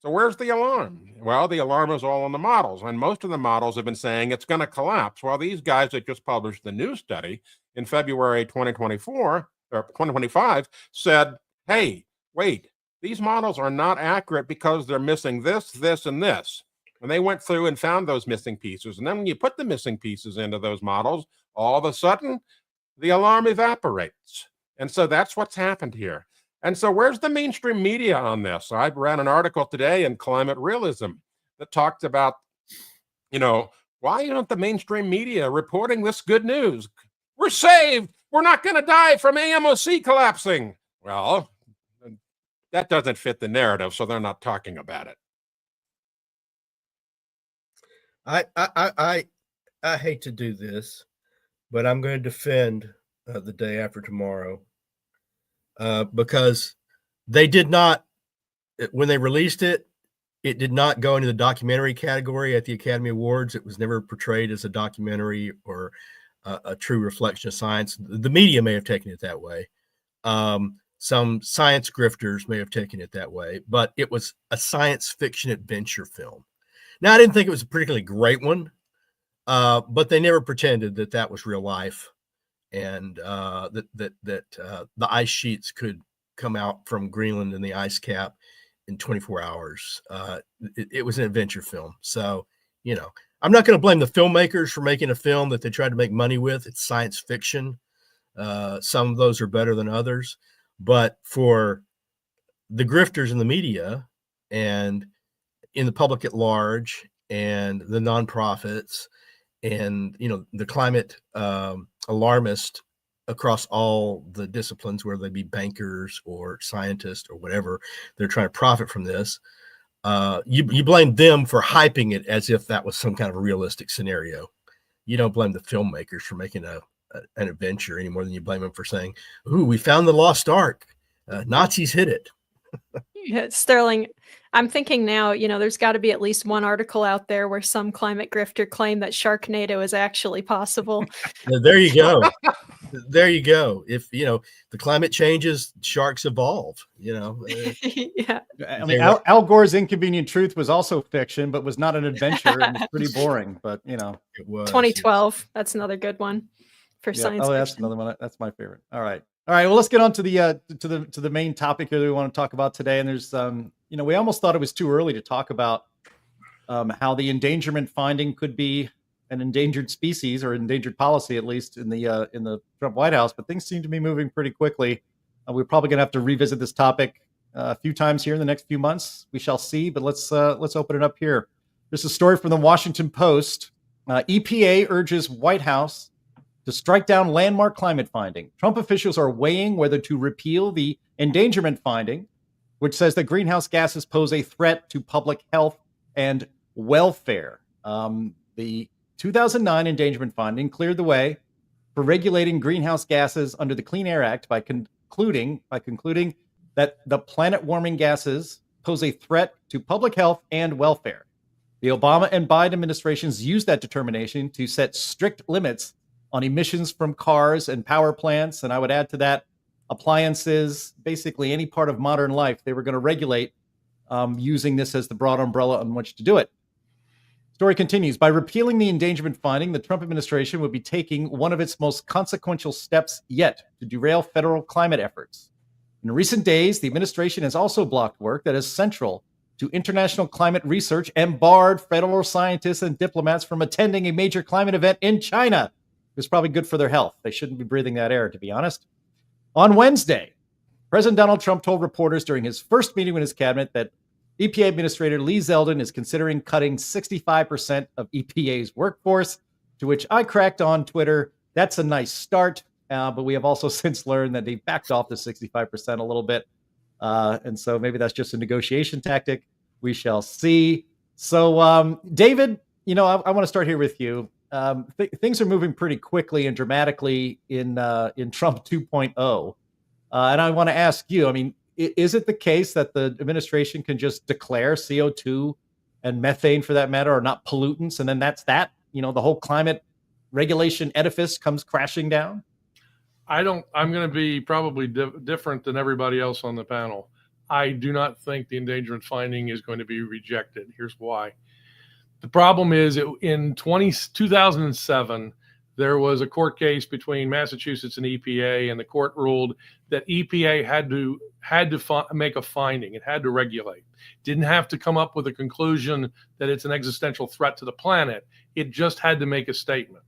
So where's the alarm? Well, the alarm is all in the models, and most of the models have been saying it's going to collapse. Well, these guys that just published the new study in February 2024 or 2025 said, hey, wait, these models are not accurate because they're missing this, this, and this. And they went through and found those missing pieces. And then when you put the missing pieces into those models, all of a sudden, the alarm evaporates. And so that's what's happened here. And so where's the mainstream media on this? I ran an article today in Climate Realism that talked about, why isn't the mainstream media reporting this good news? We're saved. We're not going to die from AMOC collapsing. Well, that doesn't fit the narrative, so they're not talking about it. I hate to do this, but I'm going to defend the Day After Tomorrow because they did not, when they released it, it did not go into the documentary category at the Academy Awards. It was never portrayed as a documentary or a true reflection of science. The media may have taken it that way. Some science grifters may have taken it that way, but it was a science fiction adventure film. Now, I didn't think it was a particularly great one, but they never pretended that that was real life and that the ice sheets could come out from Greenland and the ice cap in 24 hours. It was an adventure film. So, I'm not going to blame the filmmakers for making a film that they tried to make money with. It's science fiction. Some of those are better than others. But for the grifters in the media and in the public at large and the nonprofits and, the climate alarmist across all the disciplines, whether they be bankers or scientists or whatever, they're trying to profit from this. You blame them for hyping it as if that was some kind of a realistic scenario. You don't blame the filmmakers for making a an adventure any more than you blame them for saying, "Ooh, we found the lost ark. Nazis hid it." Yeah, Sterling, I'm thinking now, there's got to be at least one article out there where some climate grifter claimed that Sharknado is actually possible. There you go. There you go. If the climate changes, sharks evolve. Yeah. I mean, Al Gore's Inconvenient Truth was also fiction, but was not an adventure and was pretty boring. But it was 2012. That's another good one for science. Oh, that's another one. That's my favorite. All right. Well, let's get on to the main topic here that we want to talk about today. And there's we almost thought it was too early to talk about how the endangerment finding could be an endangered species or endangered policy, at least in the Trump White House. But things seem to be moving pretty quickly. We're probably going to have to revisit this topic a few times here in the next few months. We shall see. But let's open it up here. There's a story from the Washington Post. EPA urges White House to strike down landmark climate finding. Trump officials are weighing whether to repeal the endangerment finding, which says that greenhouse gases pose a threat to public health and welfare. The 2009 endangerment finding cleared the way for regulating greenhouse gases under the Clean Air Act by concluding that the planet-warming gases pose a threat to public health and welfare. The Obama and Biden administrations used that determination to set strict limits on emissions from cars and power plants, and I would add to that appliances, basically any part of modern life. They were going to regulate using this as the broad umbrella on which to do it. Story continues. By repealing the endangerment finding, the Trump administration would be taking one of its most consequential steps yet to derail federal climate efforts. In recent days, the administration has also blocked work that is central to international climate research and barred federal scientists and diplomats from attending a major climate event in China. It's probably good for their health. They shouldn't be breathing that air, to be honest. On Wednesday, President Donald Trump told reporters during his first meeting with his cabinet that EPA Administrator Lee Zeldin is considering cutting 65% of EPA's workforce, to which I cracked on Twitter, that's a nice start, but we have also since learned that they backed off the 65% a little bit. And so maybe that's just a negotiation tactic. We shall see. So, David, I want to start here with you. Things are moving pretty quickly and dramatically in Trump 2.0. And I want to ask you, I mean, is it the case that the administration can just declare CO2 and methane, for that matter, are not pollutants, and then that's that? The whole climate regulation edifice comes crashing down? I'm going to be probably different than everybody else on the panel. I do not think the endangerment finding is going to be rejected. Here's why. The problem is in 2007, there was a court case between Massachusetts and EPA, and the court ruled that EPA had to make a finding. It had to regulate. Didn't have to come up with a conclusion that it's an existential threat to the planet. It just had to make a statement.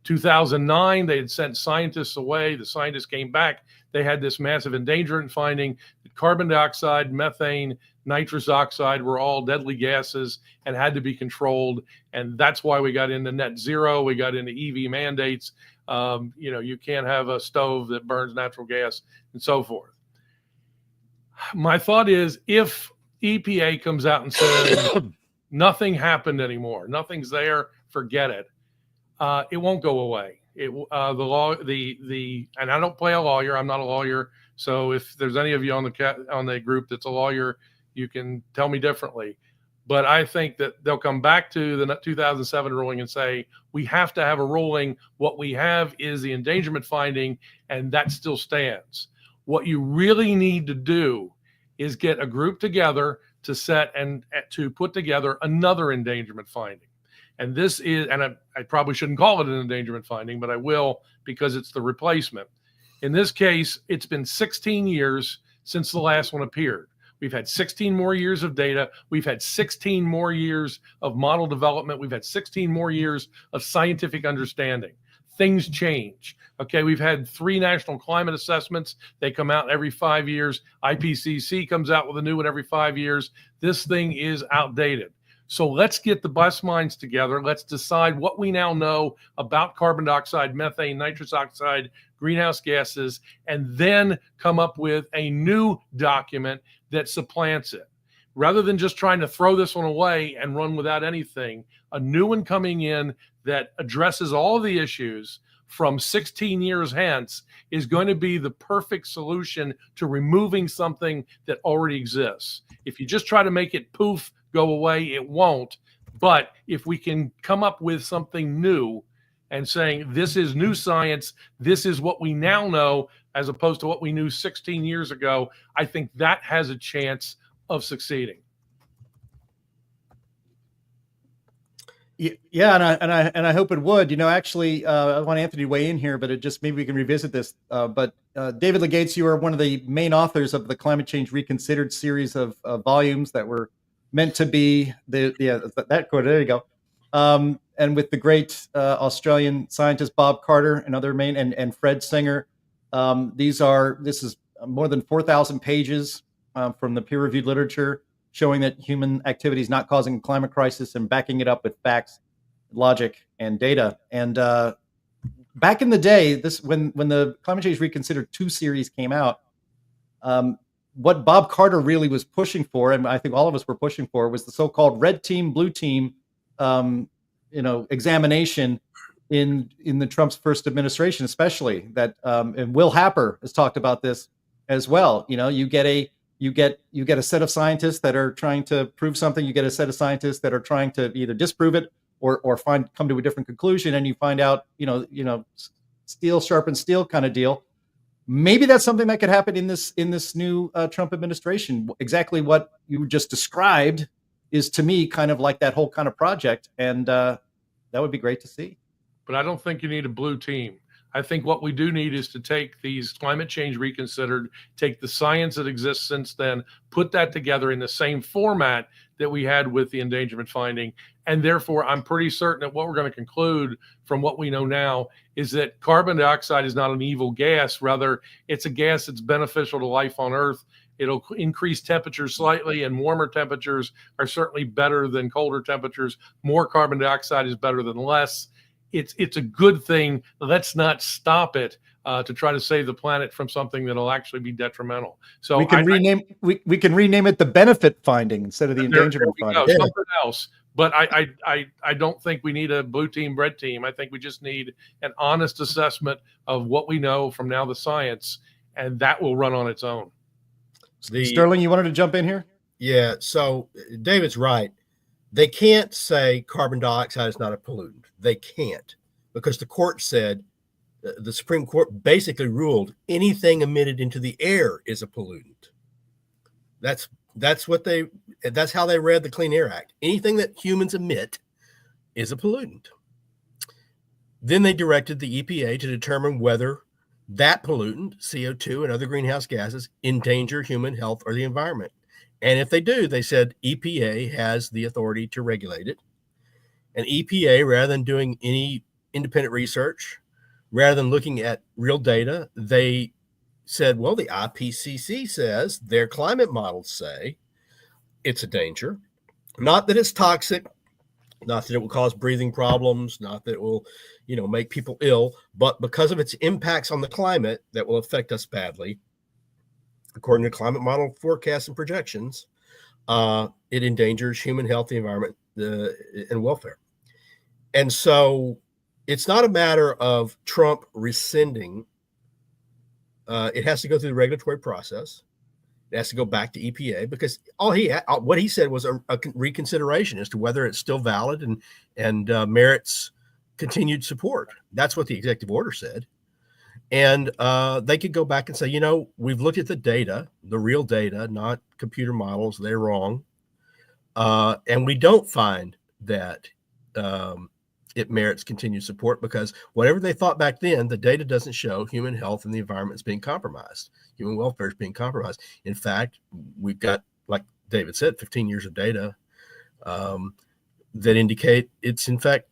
2009, they had sent scientists away. The scientists came back. They had this massive endangerment finding that carbon dioxide, methane, nitrous oxide were all deadly gases and had to be controlled. And that's why we got into net zero. We got into EV mandates. You can't have a stove that burns natural gas and so forth. My thought is, if EPA comes out and says nothing happened anymore, nothing's there, forget it. It won't go away. And I don't play a lawyer. I'm not a lawyer. So if there's any of you on the group that's a lawyer, you can tell me differently. But I think that they'll come back to the 2007 ruling and say, we have to have a ruling. What we have is the endangerment finding, and that still stands. What you really need to do is get a group together to set and to put together another endangerment finding. And this is, and I probably shouldn't call it an endangerment finding, but I will because it's the replacement. In this case, it's been 16 years since the last one appeared. We've had 16 more years of data. We've had 16 more years of model development. We've had 16 more years of scientific understanding. Things change. Okay, we've had 3 national climate assessments. They come out every 5 years. IPCC comes out with a new one every 5 years. This thing is outdated. So let's get the best minds together. Let's decide what we now know about carbon dioxide, methane, nitrous oxide, greenhouse gases, and then come up with a new document that supplants it. Rather than just trying to throw this one away and run without anything, a new one coming in that addresses all of the issues, from 16 years hence is going to be the perfect solution to removing something that already exists. If you just try to make it poof, go away, it won't. But if we can come up with something new and saying, this is new science, this is what we now know, as opposed to what we knew 16 years ago, I think that has a chance of succeeding. Yeah, and I hope it would. Actually, I want Anthony to weigh in here, but maybe we can revisit this. But David Legates, you are one of the main authors of the Climate Change Reconsidered series of volumes that were meant to be that quote. There you go. And with the great Australian scientist Bob Carter and other and Fred Singer, this is more than 4,000 pages from the peer-reviewed literature showing that human activity is not causing a climate crisis and backing it up with facts, logic, and data. And back in the day, when the Climate Change Reconsidered 2 series came out, what Bob Carter really was pushing for, and I think all of us were pushing for, was the so-called red team, blue team, examination in the Trump's first administration, especially that, and Will Happer has talked about this as well. You get a set of scientists that are trying to prove something. You get a set of scientists that are trying to either disprove it or come to a different conclusion, and you find out, steel sharpens steel kind of deal. Maybe that's something that could happen in this new Trump administration. Exactly what you just described is, to me, kind of like that whole kind of project, and that would be great to see. But I don't think you need a blue team. I think what we do need is to take these Climate Change Reconsidered, take the science that exists since then, put that together in the same format that we had with the endangerment finding. And therefore, I'm pretty certain that what we're going to conclude from what we know now is that carbon dioxide is not an evil gas. Rather, it's a gas that's beneficial to life on Earth. It'll increase temperatures slightly, and warmer temperatures are certainly better than colder temperatures. More carbon dioxide is better than less. It's a good thing. Let's not stop it to try to save the planet from something that'll actually be detrimental. So we can rename it the benefit finding instead of the endangerment finding. Yeah. Something else. But I don't think we need a blue team, red team. I think we just need an honest assessment of what we know from now the science, and that will run on its own. Sterling, you wanted to jump in here? Yeah. So David's right. They can't say carbon dioxide is not a pollutant. They can't, because the court said, the Supreme Court basically ruled anything emitted into the air is a pollutant. That's how they read the Clean Air Act. Anything that humans emit is a pollutant. Then they directed the EPA to determine whether that pollutant, CO2 and other greenhouse gases, endanger human health or the environment. And if they do, they said EPA has the authority to regulate it. And EPA, rather than doing any independent research, rather than looking at real data, they said, well, the IPCC says, their climate models say it's a danger. Not that it's toxic, not that it will cause breathing problems, not that it will, make people ill, but because of its impacts on the climate that will affect us badly. According to climate model forecasts and projections, it endangers human health, the environment, and welfare. And so it's not a matter of Trump rescinding. It has to go through the regulatory process. It has to go back to EPA, because what he said was a reconsideration as to whether it's still valid and merits continued support. That's what the executive order said. And they could go back and say, we've looked at the data, the real data, not computer models. They're wrong. And we don't find that it merits continued support, because whatever they thought back then, the data doesn't show human health and the environment is being compromised. Human welfare is being compromised. In fact, we've got, like David said, 15 years of data that indicate it's in fact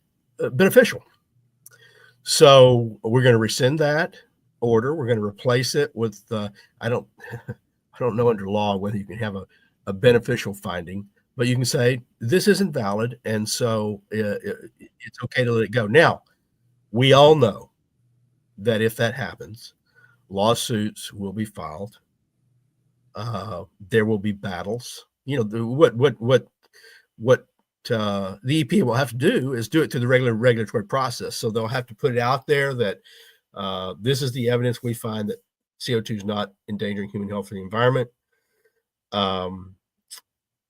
beneficial. So we're going to rescind that order. We're going to replace it with I don't know under law whether you can have a beneficial finding, but you can say this isn't valid, and so it's okay to let it go. Now, we all know that if that happens, lawsuits will be filed. There will be battles. What the EPA will have to do is do it through the regular regulatory process. So they'll have to put it out there that this is the evidence we find that CO2 is not endangering human health or the environment.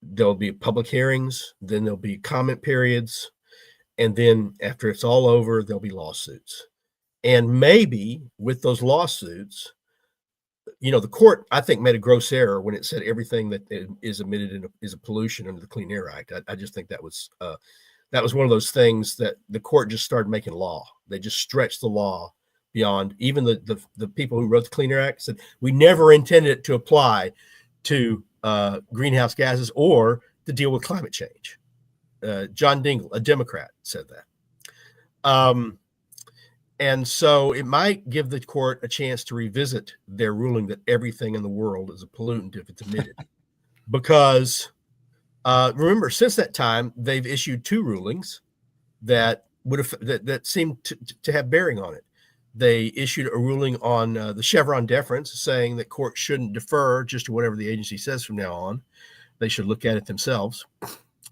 There'll be public hearings, then there'll be comment periods, and then after it's all over, there'll be lawsuits. And maybe with those lawsuits, the court, I think, made a gross error when it said everything that is emitted is a pollution under the Clean Air Act. I just think that was one of those things that the court just started making law. They just stretched the law beyond even the people who wrote the Clean Air Act said we never intended it to apply to greenhouse gases or to deal with climate change. John Dingell, a Democrat, said that. And so it might give the court a chance to revisit their ruling that everything in the world is a pollutant if it's emitted. Because remember, since that time, they've issued 2 rulings that seemed to have bearing on it. They issued a ruling on the Chevron deference, saying that courts shouldn't defer just to whatever the agency says from now on. They should look at it themselves.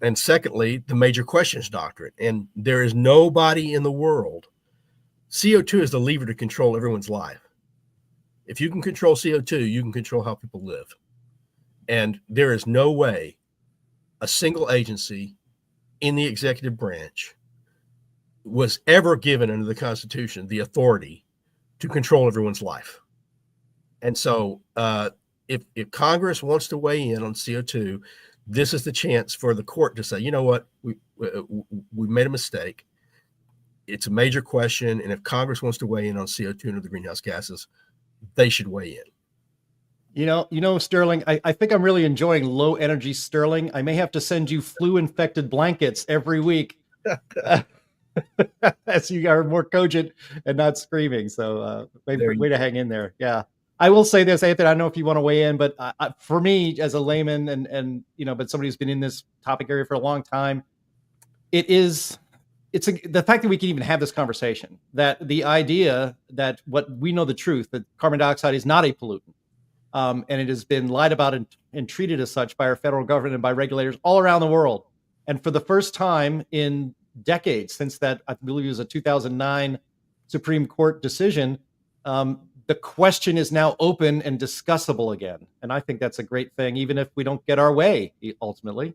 And secondly, the major questions doctrine. And there is nobody in the world. CO2 is the lever to control everyone's life. If you can control CO2, you can control how people live. And there is no way a single agency in the executive branch was ever given under the Constitution the authority to control everyone's life. And so if Congress wants to weigh in on CO2, this is the chance for the court to say, you know what, we made a mistake. It's a major question. And if Congress wants to weigh in on CO2 and other greenhouse gases, they should weigh in. Sterling, I think I'm really enjoying low energy Sterling. I may have to send you flu infected blankets every week as you are more cogent and not screaming. So way to hang in there. Yeah. I will say this, Anthony, I don't know if you want to weigh in, but for me as a layman and but somebody who's been in this topic area for a long time, the fact that we can even have this conversation, that the idea that what we know the truth, that carbon dioxide is not a pollutant, and it has been lied about and treated as such by our federal government and by regulators all around the world. And for the first time in decades, since that, I believe it was a 2009 Supreme Court decision, the question is now open and discussable again. And I think that's a great thing, even if we don't get our way ultimately.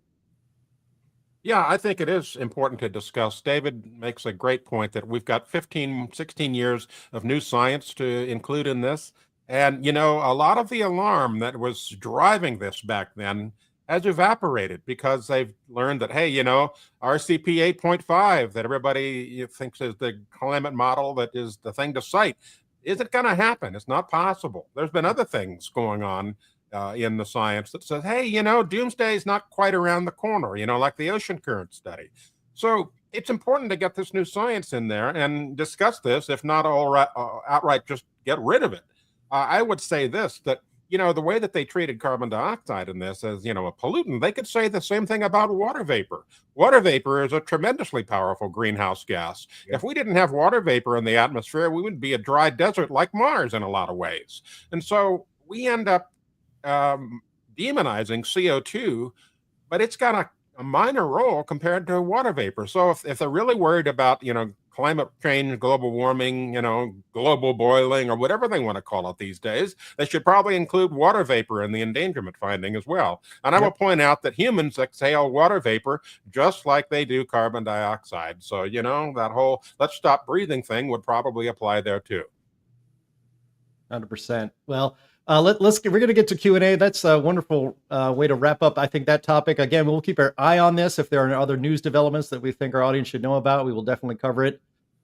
Yeah, I think it is important to discuss. David makes a great point that we've got 15, 16 years of new science to include in this. And, a lot of the alarm that was driving this back then has evaporated because they've learned that, hey, RCP 8.5 that everybody thinks is the climate model that is the thing to cite. Is it going to happen? It's not possible. There's been other things going on in the science that says, hey, doomsday is not quite around the corner, like the ocean current study. So it's important to get this new science in there and discuss this, if not outright just get rid of it. I would say this, that, the way that they treated carbon dioxide in this as, a pollutant, they could say the same thing about water vapor. Water vapor is a tremendously powerful greenhouse gas. Yeah. If we didn't have water vapor in the atmosphere, we would be a dry desert like Mars in a lot of ways. And so we end up demonizing CO2, but it's got a minor role compared to water vapor. So if they're really worried about, climate change, global warming, global boiling, or whatever they want to call it these days, they should probably include water vapor in the endangerment finding as well. And I will point out that humans exhale water vapor just like they do carbon dioxide. So, that whole let's stop breathing thing would probably apply there too. 100%. Well, we're going to get to Q&A. That's a wonderful way to wrap up, I think, that topic. Again, we'll keep our eye on this. If there are other news developments that we think our audience should know about, we will definitely cover it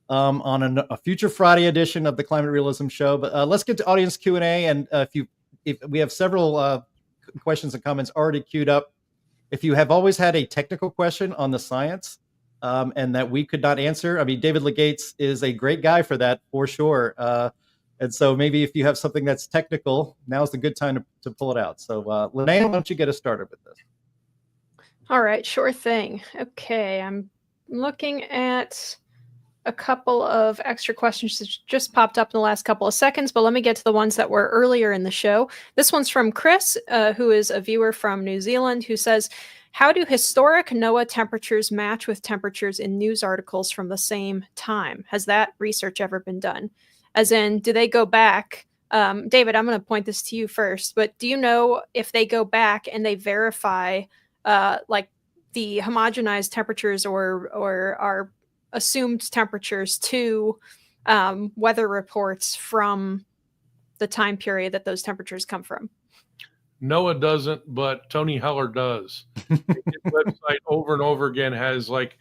on a future Friday edition of the Climate Realism Show. But let's get to audience Q&A. And if we have several questions and comments already queued up. If you have always had a technical question on the science and that we could not answer, I mean, David Legates is a great guy for that, for sure. And so maybe if you have something that's technical, now's the good time to pull it out. So Linnea, why don't you get us started with this? All right, sure thing. Okay, I'm looking at a couple of extra questions that just popped up in the last couple of seconds, but let me get to the ones that were earlier in the show. This one's from Chris, who is a viewer from New Zealand, who says, how do historic NOAA temperatures match with temperatures in news articles from the same time? Has that research ever been done? As in, do they go back? David, I'm going to point this to you first, but do you know if they go back and they verify like the homogenized temperatures or our assumed temperatures to weather reports from the time period that those temperatures come from? NOAA doesn't, but Tony Heller does. His website over and over again has like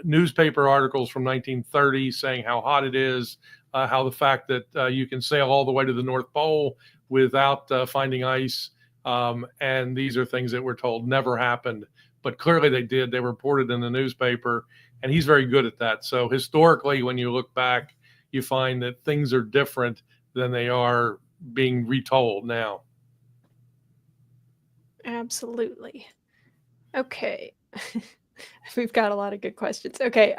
newspaper articles from 1930 saying how hot it is, how the fact that you can sail all the way to the North Pole without finding ice. And these are things that we're told never happened, but clearly they did. They reported in the newspaper, and he's very good at that. So historically, when you look back, you find that things are different than they are being retold now. Absolutely. Okay. We've got a lot of good questions. Okay.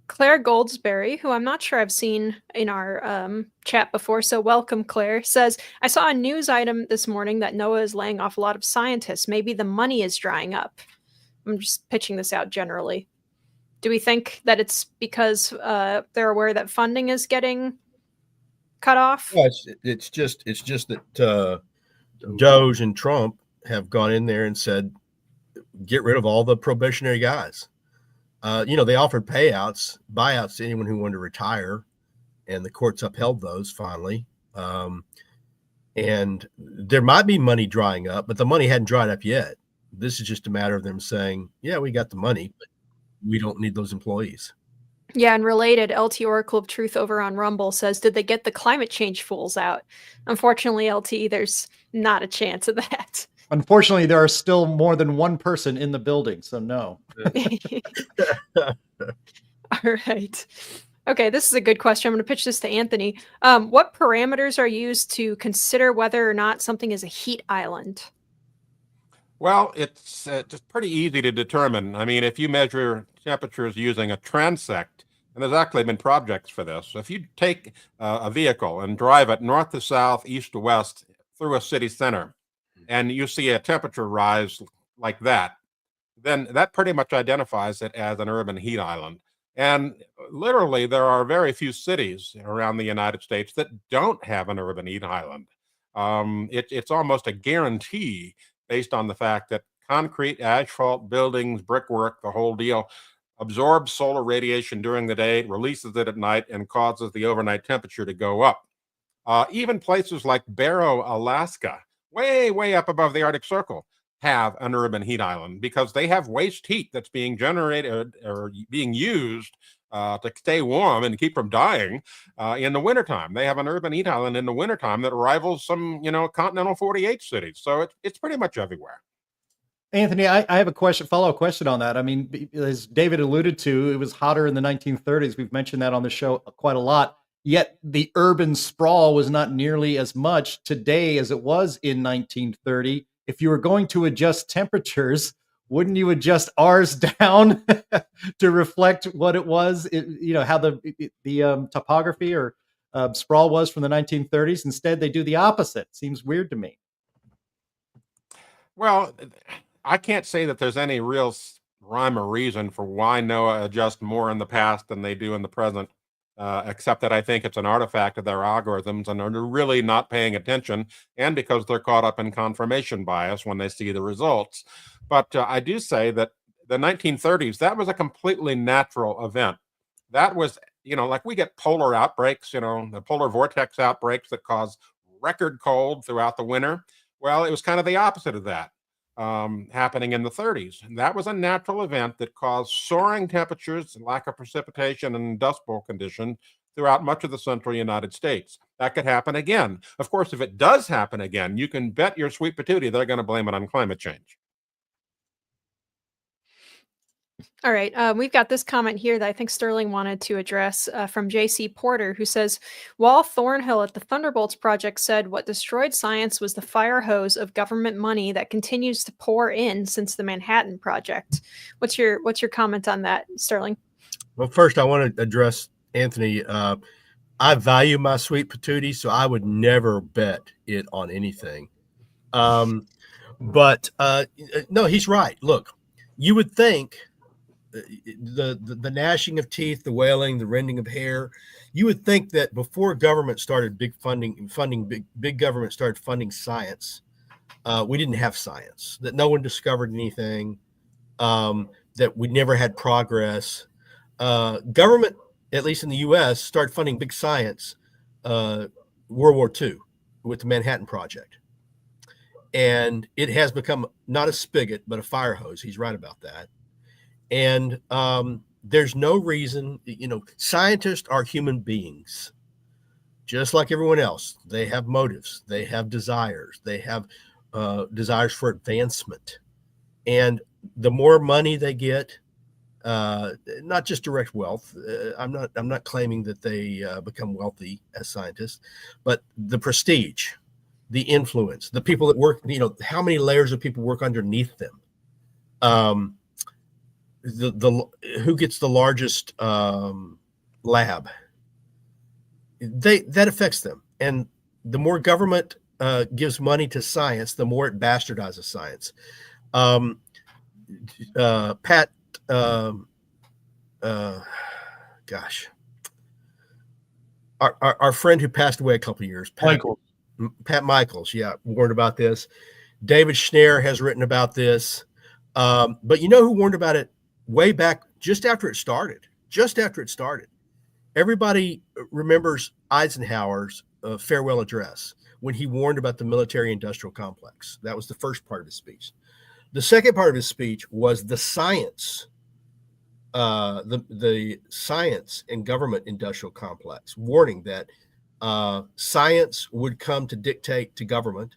Claire Goldsberry, who I'm not sure I've seen in our chat before, so welcome, Claire, says, I saw a news item this morning that NOAA is laying off a lot of scientists. Maybe the money is drying up. I'm just pitching this out generally. Do we think that it's because they're aware that funding is getting cut off? Well, it's just that Doge and Trump have gone in there and said, get rid of all the probationary guys. They offered buyouts to anyone who wanted to retire, and the courts upheld those finally. And there might be money drying up, but the money hadn't dried up yet. This is just a matter of them saying, yeah, we got the money, but we don't need those employees. Yeah, and related, LT Oracle of Truth over on Rumble says, did they get the climate change fools out? Unfortunately, LT, there's not a chance of that. Unfortunately, there are still more than one person in the building, so no. All right. Okay, this is a good question. I'm going to pitch this to Anthony. What parameters are used to consider whether or not something is a heat island? Well, it's just pretty easy to determine. I mean, if you measure temperatures using a transect, and there's actually been projects for this. So if you take a vehicle and drive it north to south, east to west through a city center, and you see a temperature rise like that, then that pretty much identifies it as an urban heat island. And literally, there are very few cities around the United States that don't have an urban heat island. It's almost a guarantee based on the fact that concrete, asphalt, buildings, brickwork, the whole deal, absorbs solar radiation during the day, releases it at night, and causes the overnight temperature to go up. Even places like Barrow, Alaska, way up above the Arctic Circle, have an urban heat island because they have waste heat that's being generated or being used to stay warm and keep from dying in the wintertime. They have an urban heat island in the wintertime that rivals some, continental 48 cities. So it's pretty much everywhere. Anthony, I have a follow-up question on that. I mean, as David alluded to, it was hotter in the 1930s. We've mentioned that on the show quite a lot. Yet the urban sprawl was not nearly as much today as it was in 1930. If you were going to adjust temperatures, wouldn't you adjust ours down to reflect what it was, how the topography or sprawl was from the 1930s? Instead, they do the opposite. Seems weird to me. Well, I can't say that there's any real rhyme or reason for why NOAA adjusts more in the past than they do in the present. Except that I think it's an artifact of their algorithms and are really not paying attention, and because they're caught up in confirmation bias when they see the results. But I do say that the 1930s, that was a completely natural event. That was, like we get polar outbreaks, the polar vortex outbreaks that cause record cold throughout the winter. Well, it was kind of the opposite of that. Happening in the 30s. And that was a natural event that caused soaring temperatures, lack of precipitation, and dust bowl conditions throughout much of the central United States. That could happen again. Of course, if it does happen again, you can bet your sweet patootie they're going to blame it on climate change. All right. We've got this comment here that I think Sterling wanted to address from JC Porter, who says, Wall Thornhill at the Thunderbolts Project said what destroyed science was the fire hose of government money that continues to pour in since the Manhattan Project. What's your comment on that, Sterling? Well, first, I want to address Anthony. I value my sweet patootie, so I would never bet it on anything. But no, he's right. Look, you would think the gnashing of teeth, the wailing, the rending of hair, you would think that before government started big government started funding science, we didn't have science, that no one discovered anything, that we never had progress. Government, at least in the U.S., started funding big science World War II with the Manhattan Project. And it has become not a spigot, but a fire hose. He's right about that. And there's no reason, scientists are human beings, just like everyone else. They have motives, they have desires, they have desires for advancement. And the more money they get, not just direct wealth. I'm not claiming that they become wealthy as scientists, but the prestige, the influence, the people that work, how many layers of people work underneath them. Who gets the largest lab, that affects them. And the more government gives money to science, the more it bastardizes science. Pat, our friend who passed away a couple of years, Pat Michaels, warned about this. David Schneier has written about this. But you know who warned about it way back just after it started? Everybody remembers Eisenhower's farewell address when he warned about the military-industrial complex. That was the first part of his speech. The second part of his speech was the science, the science and government industrial complex, warning that science would come to dictate to government.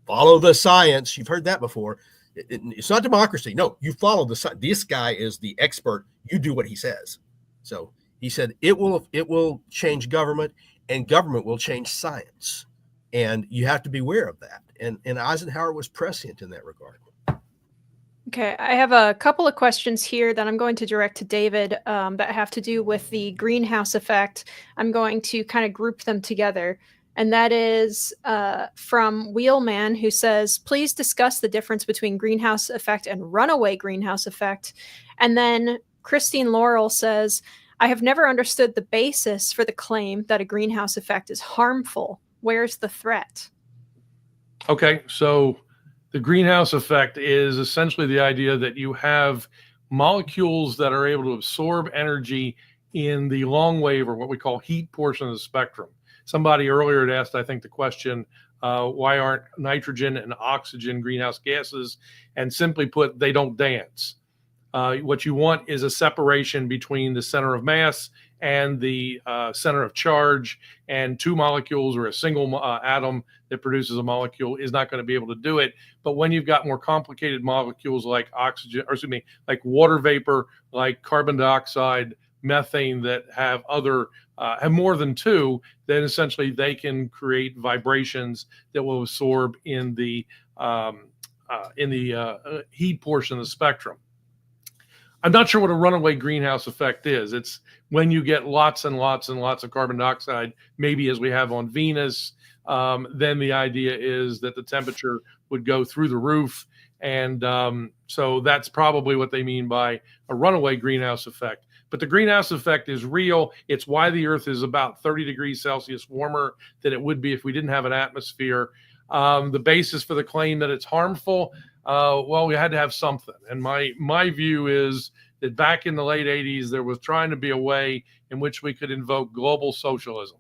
Follow the science. You've heard that before. It's not democracy. No, you follow the science. This guy is the expert. You do what he says. So he said it will change government, and government will change science. And you have to be aware of that. And Eisenhower was prescient in that regard. Okay, I have a couple of questions here that I'm going to direct to David that have to do with the greenhouse effect. I'm going to kind of group them together. And that is from Wheelman, who says, please discuss the difference between greenhouse effect and runaway greenhouse effect. And then Christine Laurel says, I have never understood the basis for the claim that a greenhouse effect is harmful. Where's the threat? Okay, so the greenhouse effect is essentially the idea that you have molecules that are able to absorb energy in the long wave, or what we call heat portion of the spectrum. Somebody earlier had asked, I think, the question, why aren't nitrogen and oxygen greenhouse gases? And simply put, they don't dance. What you want is a separation between the center of mass and the center of charge, and two molecules or a single atom that produces a molecule is not going to be able to do it. But when you've got more complicated molecules like oxygen, or excuse me, like water vapor, like carbon dioxide, methane, that have have more than two, then essentially they can create vibrations that will absorb in the heat portion of the spectrum. I'm not sure what a runaway greenhouse effect is. It's when you get lots and lots and lots of carbon dioxide, maybe as we have on Venus, then the idea is that the temperature would go through the roof. And so that's probably what they mean by a runaway greenhouse effect. But the greenhouse effect is real. It's why the Earth is about 30 degrees Celsius warmer than it would be if we didn't have an atmosphere. The basis for the claim that it's harmful, well, we had to have something. And my view is that back in the late 80s, there was trying to be a way in which we could invoke global socialism.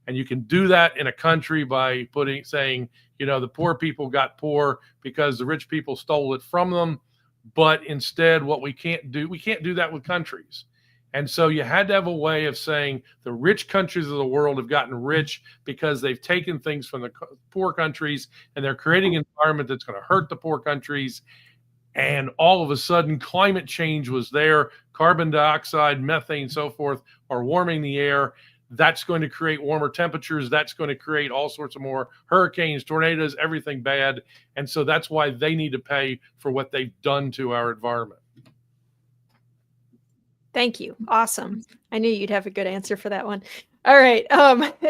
And you can do that in a country by saying, the poor people got poor because the rich people stole it from them. But instead, what we can't do that with countries. And so you had to have a way of saying the rich countries of the world have gotten rich because they've taken things from the poor countries, and they're creating an environment that's going to hurt the poor countries. And all of a sudden, climate change was there. Carbon dioxide, methane, so forth are warming the air. That's going to create warmer temperatures. That's going to create all sorts of more hurricanes, tornadoes, everything bad. And so that's why they need to pay for what they've done to our environment. Thank you. Awesome. I knew you'd have a good answer for that one. All right.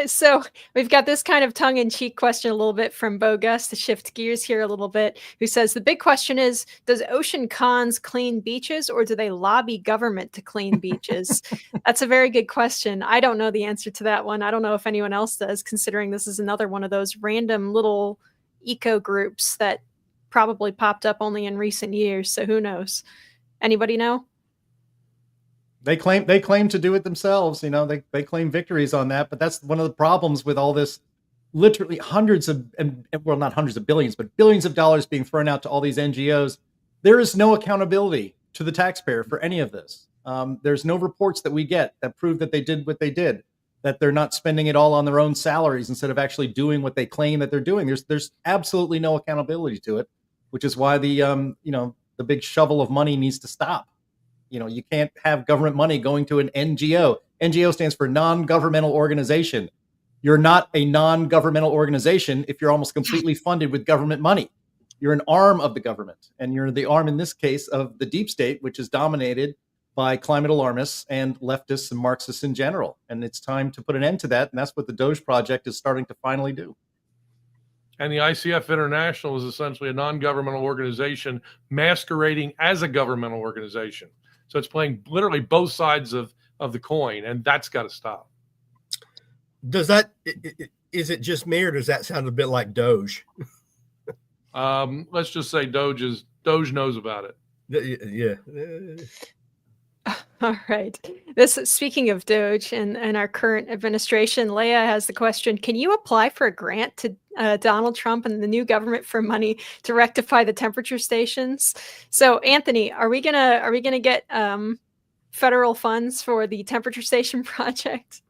So we've got this kind of tongue-in-cheek question a little bit from Bo Gus to shift gears here a little bit, who says the big question is, does Ocean Cons clean beaches, or do they lobby government to clean beaches? That's a very good question. I don't know the answer to that one. I don't know if anyone else does, considering this is another one of those random little eco groups that probably popped up only in recent years. So who knows? Anybody know? They claim to do it themselves. You know, they claim victories on that, but that's one of the problems with all this, literally hundreds of, well, not hundreds of billions, but billions of dollars being thrown out to all these NGOs. There is no accountability to the taxpayer for any of this. There's no reports that we get that prove that they did what they did, that they're not spending it all on their own salaries instead of actually doing what they claim that they're doing. There's absolutely no accountability to it, which is why the big shovel of money needs to stop. You know, you can't have government money going to an NGO. NGO stands for non-governmental organization. You're not a non-governmental organization if you're almost completely funded with government money. You're an arm of the government, and you're the arm in this case of the deep state, which is dominated by climate alarmists and leftists and Marxists in general. And it's time to put an end to that, and that's what the Doge Project is starting to finally do. And the ICF International is essentially a non-governmental organization masquerading as a governmental organization. So it's playing literally both sides of the coin, and that's got to stop. Does that, is it just me, or does that sound a bit like Doge? Let's just say Doge knows about it. Yeah. All right. Speaking of Doge and our current administration, Leah has the question: can you apply for a grant to Donald Trump and the new government for money to rectify the temperature stations? So, Anthony, are we gonna get federal funds for the temperature station project?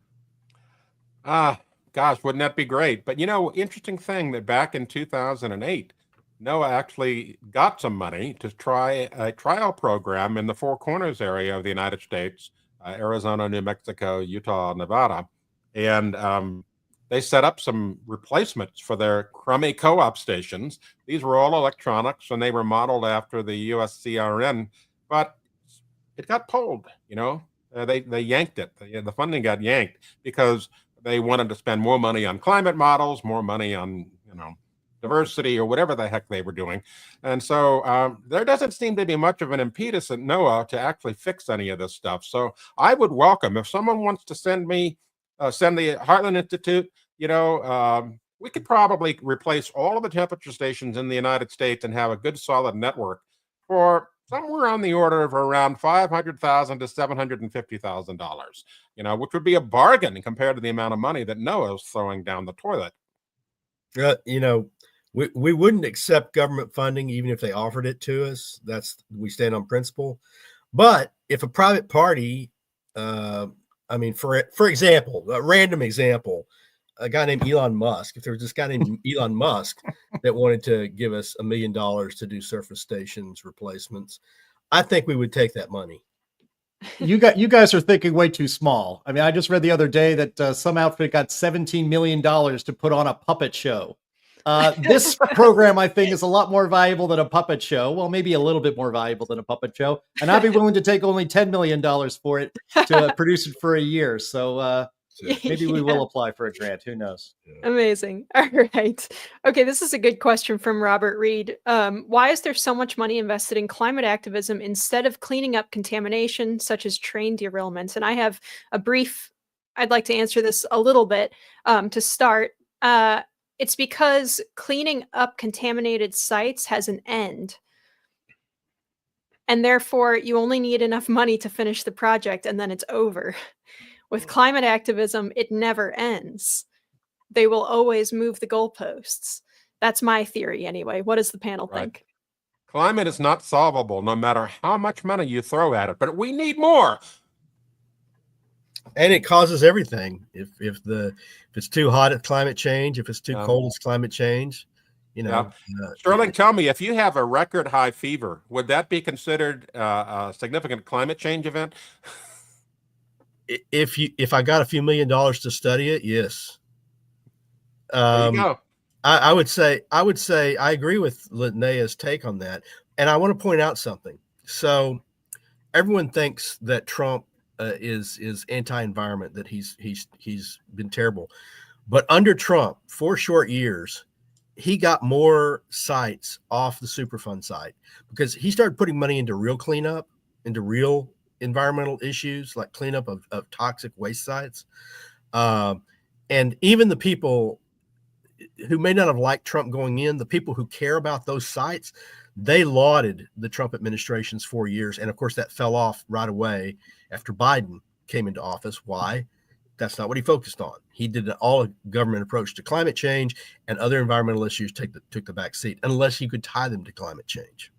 Gosh, wouldn't that be great? But interesting thing that back in 2008. NOAA actually got some money to try a trial program in the Four Corners area of the United States, Arizona, New Mexico, Utah, Nevada. And they set up some replacements for their crummy co-op stations. These were all electronics, and they were modeled after the USCRN, but it got pulled, they yanked it. The funding got yanked because they wanted to spend more money on climate models, more money on, diversity or whatever the heck they were doing. And so there doesn't seem to be much of an impetus at NOAA to actually fix any of this stuff. So I would welcome, if someone wants to send the Heartland Institute, we could probably replace all of the temperature stations in the United States and have a good solid network for somewhere on the order of around $500,000 to $750,000, which would be a bargain compared to the amount of money that NOAA is throwing down the toilet. We wouldn't accept government funding even if they offered it to us. We stand on principle. But if a private party, for example, a random example, a guy named Elon Musk, if there was this guy named Elon Musk that wanted to give us $1 million to do surface stations replacements, I think we would take that money. You guys are thinking way too small. I mean, I just read the other day that some outfit got $17 million to put on a puppet show. This program, I think, is a lot more valuable than a puppet show. Well, maybe a little bit more valuable than a puppet show. And I'd be willing to take only $10 million for it to produce it for a year. So maybe we will apply for a grant. Who knows? Amazing. All right. Okay, this is a good question from Robert Reed. Why is there so much money invested in climate activism instead of cleaning up contamination, such as train derailments? And I have I'd like to answer this a little bit to start. It's because cleaning up contaminated sites has an end. And therefore, you only need enough money to finish the project, and then it's over. With climate activism, it never ends. They will always move the goalposts. That's my theory anyway. What does the panel think? Climate is not solvable no matter how much money you throw at it, but we need more. And it causes everything. If it's too hot, it's climate change. If it's too cold, it's climate change. You know, Sterling, tell me, if you have a record high fever, would that be considered a significant climate change event? If I got a few $1 million to study it, yes. There you go. I would say I agree with Linnea's take on that, and I want to point out something. So everyone thinks that Trump is anti-environment, that he's been terrible, but under Trump, 4 short years, he got more sites off the Superfund site because he started putting money into real cleanup, into real environmental issues like cleanup of toxic waste sites. And even the people who may not have liked Trump going in, the people who care about those sites, they lauded the Trump administration's 4 years. And of course, that fell off right away after Biden came into office. Why? That's not what he focused on. He did an all-government approach to climate change, and other environmental issues took the back seat, unless you could tie them to climate change.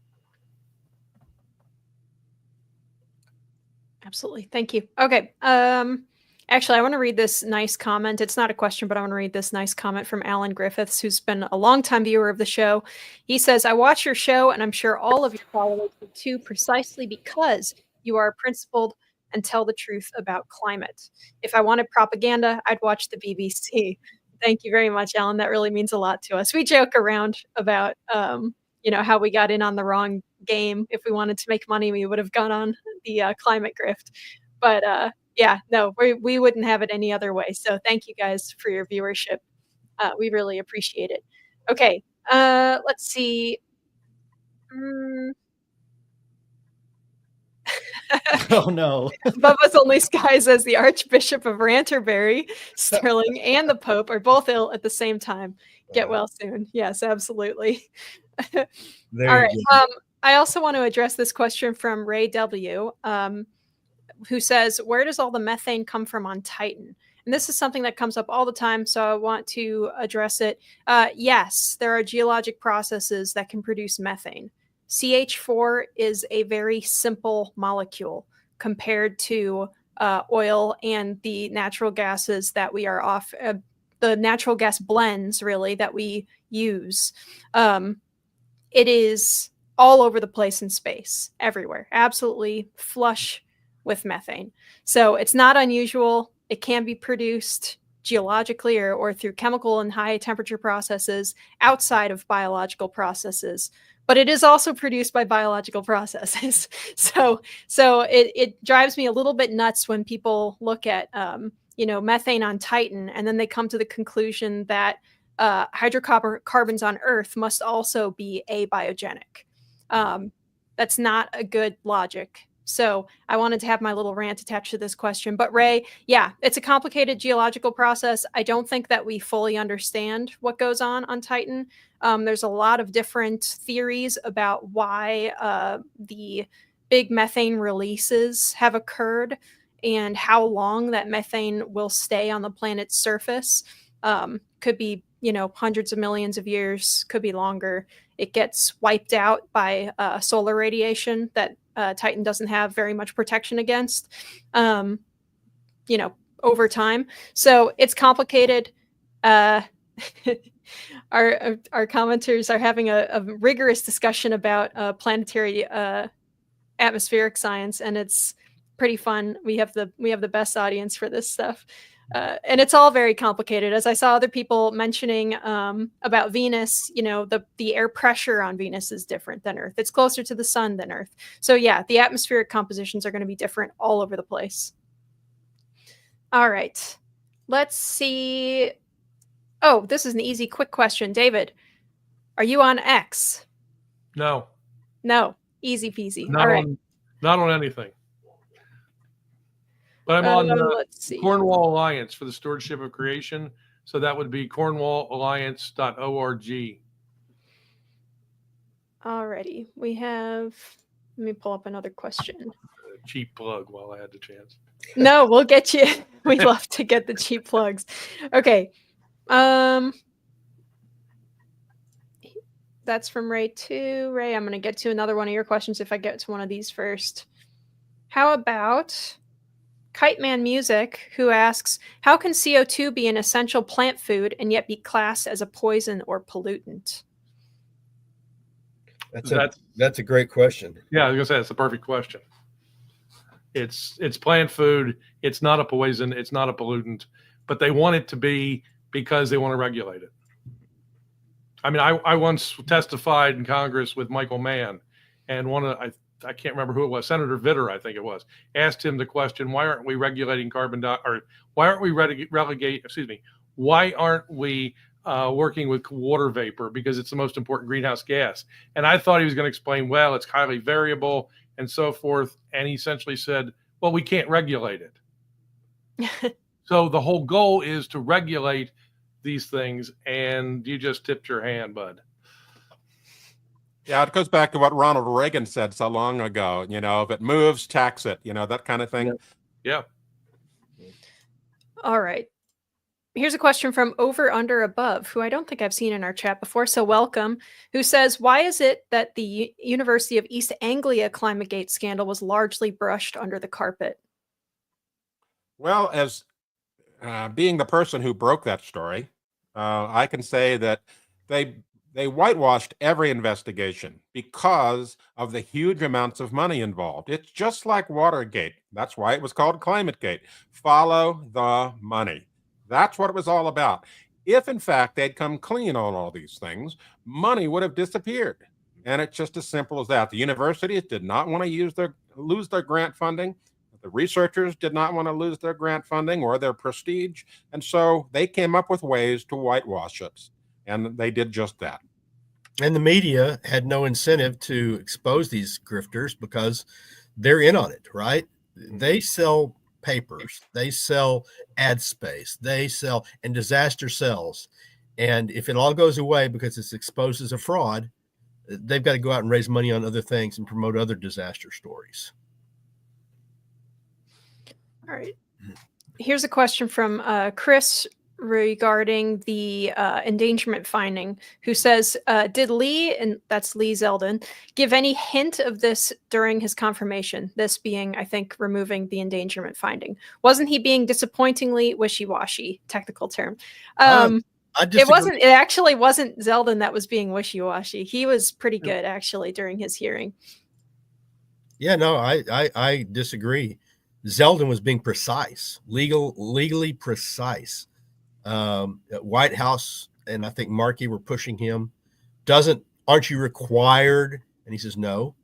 Absolutely. Thank you. Okay. Actually, I want to read this nice comment. It's not a question, but I want to read this nice comment from Alan Griffiths, who's been a longtime viewer of the show. He says, I watch your show, and I'm sure all of your followers do too, precisely because you are principled and tell the truth about climate. If I wanted propaganda, I'd watch the BBC. Thank you very much, Alan. That really means a lot to us. We joke around about, how we got in on the wrong game. If we wanted to make money, we would have gone on the climate grift. But we wouldn't have it any other way. So thank you guys for your viewership. We really appreciate it. Okay, let's see. Oh no. Bubba's Only Sky says the Archbishop of Ranterbury, Sterling, and the Pope are both ill at the same time. Get well soon. Yes, absolutely. All right. I also want to address this question from Ray W., who says, where does all the methane come from on Titan? And this is something that comes up all the time, so I want to address it. Yes, there are geologic processes that can produce methane. CH4 is a very simple molecule compared to oil and the natural gases that we are off, the natural gas blends, really, that we use. It is all over the place in space, everywhere, absolutely flush with methane. So it's not unusual. It can be produced geologically or through chemical and high temperature processes outside of biological processes, but it is also produced by biological processes. So it drives me a little bit nuts when people look at methane on Titan, and then they come to the conclusion that hydrocarbons on Earth must also be abiogenic. That's not a good logic. So I wanted to have my little rant attached to this question. But Ray, yeah, it's a complicated geological process. I don't think that we fully understand what goes on Titan. There's a lot of different theories about why the big methane releases have occurred and how long that methane will stay on the planet's surface. Could be, hundreds of millions of years, could be longer. It gets wiped out by solar radiation that Titan doesn't have very much protection against, over time. So it's complicated. Our commenters are having a rigorous discussion about planetary atmospheric science, and it's pretty fun. We have the best audience for this stuff. And it's all very complicated. As I saw other people mentioning about Venus, the air pressure on Venus is different than Earth. It's closer to the sun than Earth. So yeah, the atmospheric compositions are going to be different all over the place. All right, let's see. Oh, this is an easy, quick question. David, are you on X? No. Easy peasy. Not all right. Not on anything. But I'm on Cornwall Alliance for the Stewardship of Creation. So that would be cornwallalliance.org. Alrighty. Let me pull up another question. Cheap plug while I had the chance. No, we'll get you. We'd love to get the cheap plugs. Okay. That's from Ray too. Ray, I'm going to get to another one of your questions if I get to one of these first. How about Kite Man Music, who asks, how can CO2 be an essential plant food and yet be classed as a poison or pollutant? That's a great question. Yeah, I was gonna say it's a perfect question. It's plant food. It's not a poison. It's not a pollutant, but they want it to be because they want to regulate it. I mean, I once testified in Congress with Michael Mann, and I can't remember who it was, Senator Vitter, I think it was, asked him the question, why aren't we regulating why aren't we working with water vapor, because it's the most important greenhouse gas? And I thought he was going to explain, well, it's highly variable and so forth. And he essentially said, well, we can't regulate it. So the whole goal is to regulate these things, and you just tipped your hand, bud. Yeah, it goes back to what Ronald Reagan said so long ago, if it moves, tax it, that kind of thing. Yeah. All right. Here's a question from Over Under Above, who I don't think I've seen in our chat before, so welcome, who says, why is it that the University of East Anglia ClimateGate scandal was largely brushed under the carpet? Well, as being the person who broke that story, I can say that they whitewashed every investigation because of the huge amounts of money involved. It's just like Watergate. That's why it was called ClimateGate. Follow the money. That's what it was all about. If, in fact, they'd come clean on all these things, money would have disappeared. And it's just as simple as that. The universities did not want to lose their grant funding. The researchers did not want to lose their grant funding or their prestige. And so they came up with ways to whitewash it. And they did just that. And the media had no incentive to expose these grifters because they're in on it, right? They sell papers, they sell ad space, and disaster sells. And if it all goes away because it's exposed as a fraud, they've got to go out and raise money on other things and promote other disaster stories. All right. Here's a question from Chris regarding the endangerment finding, who says, did Lee, and that's Lee Zeldin, give any hint of this during his confirmation? This being, I think, removing the endangerment finding. Wasn't he being disappointingly wishy-washy? Technical term. It actually wasn't Zeldin that was being wishy-washy. He was pretty good actually during his hearing. Yeah, no, I disagree. Zeldin was being precise, legally precise. Whitehouse and I think Markey were pushing him. Aren't you required? And he says, no,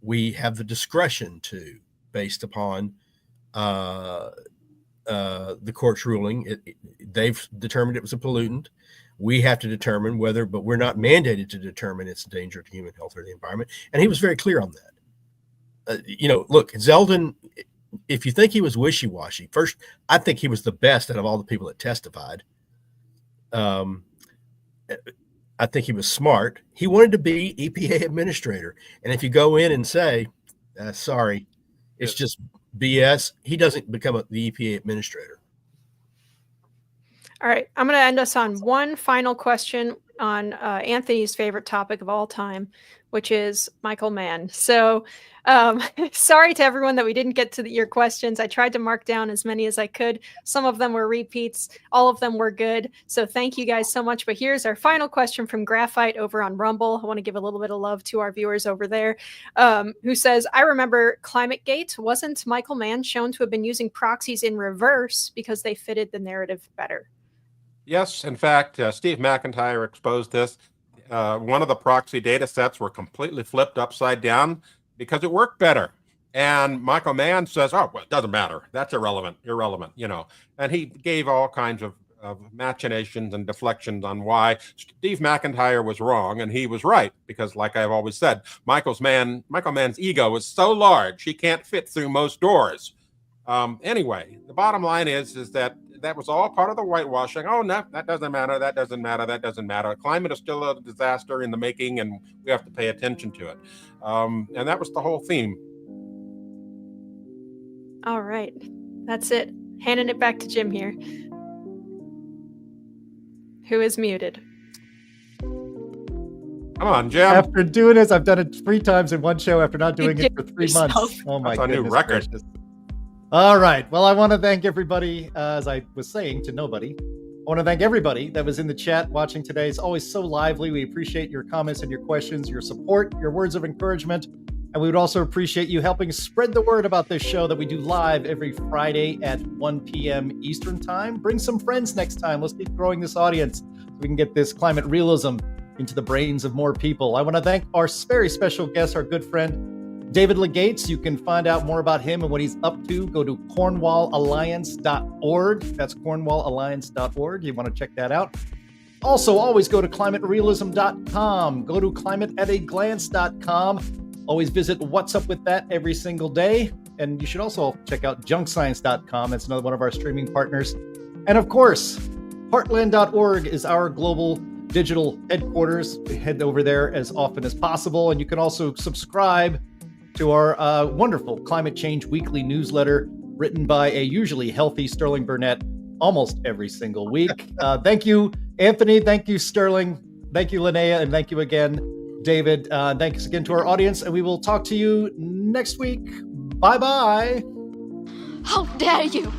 we have the discretion to, based upon the court's ruling. They've determined it was a pollutant. We have to determine whether, but we're not mandated to determine it's a danger to human health or the environment. And he was very clear on that. Look, Zeldin, if you think he was wishy-washy, first, I think he was the best out of all the people that testified. I think he was smart. He wanted to be EPA administrator. And if you go in and say, sorry, it's just BS, he doesn't become the EPA administrator. All right. I'm going to end us on one final question on Anthony's favorite topic of all time, which is Michael Mann. So sorry to everyone that we didn't get to your questions. I tried to mark down as many as I could. Some of them were repeats. All of them were good. So thank you guys so much. But here's our final question from Graphite over on Rumble. I want to give a little bit of love to our viewers over there, who says, I remember ClimateGate. Wasn't Michael Mann shown to have been using proxies in reverse because they fitted the narrative better? Yes, in fact, Steve McIntyre exposed this. One of the proxy data sets were completely flipped upside down because it worked better. And Michael Mann says, oh, well, it doesn't matter. That's irrelevant, And he gave all kinds of machinations and deflections on why Steve McIntyre was wrong and he was right. Because like I've always said, Michael Mann's ego is so large, he can't fit through most doors. Anyway, the bottom line is that was all part of the whitewashing. Oh, no, that doesn't matter. That doesn't matter. That doesn't matter. Climate is still a disaster in the making, and we have to pay attention to it. And that was the whole theme. All right. That's it. Handing it back to Jim here, who is muted. Come on, Jim. After doing this, I've done it 3 times in one show after not doing it for 3 months. Oh, my goodness. That's a new record. Gracious. All right. Well, I want to thank everybody, as I was saying to nobody, I want to thank everybody that was in the chat watching today. It's always so lively. We appreciate your comments and your questions, your support, your words of encouragement. And we would also appreciate you helping spread the word about this show that we do live every Friday at 1 p.m. Eastern time. Bring some friends next time. Let's keep growing this audience so we can get this climate realism into the brains of more people. I want to thank our very special guest, our good friend, David Legates. You can find out more about him and what he's up to. Go to cornwallalliance.org. That's cornwallalliance.org. You want to check that out. Also, always go to climaterealism.com. Go to climateataglance.com. Always visit What's Up With That every single day. And you should also check out junkscience.com. That's another one of our streaming partners. And of course, heartland.org is our global digital headquarters. We head over there as often as possible. And you can also subscribe to our wonderful Climate Change Weekly newsletter written by a usually healthy Sterling Burnett almost every single week. Thank you, Anthony. Thank you, Sterling. Thank you, Linnea. And thank you again, David. Thanks again to our audience, and we will talk to you next week. Bye-bye. How dare you!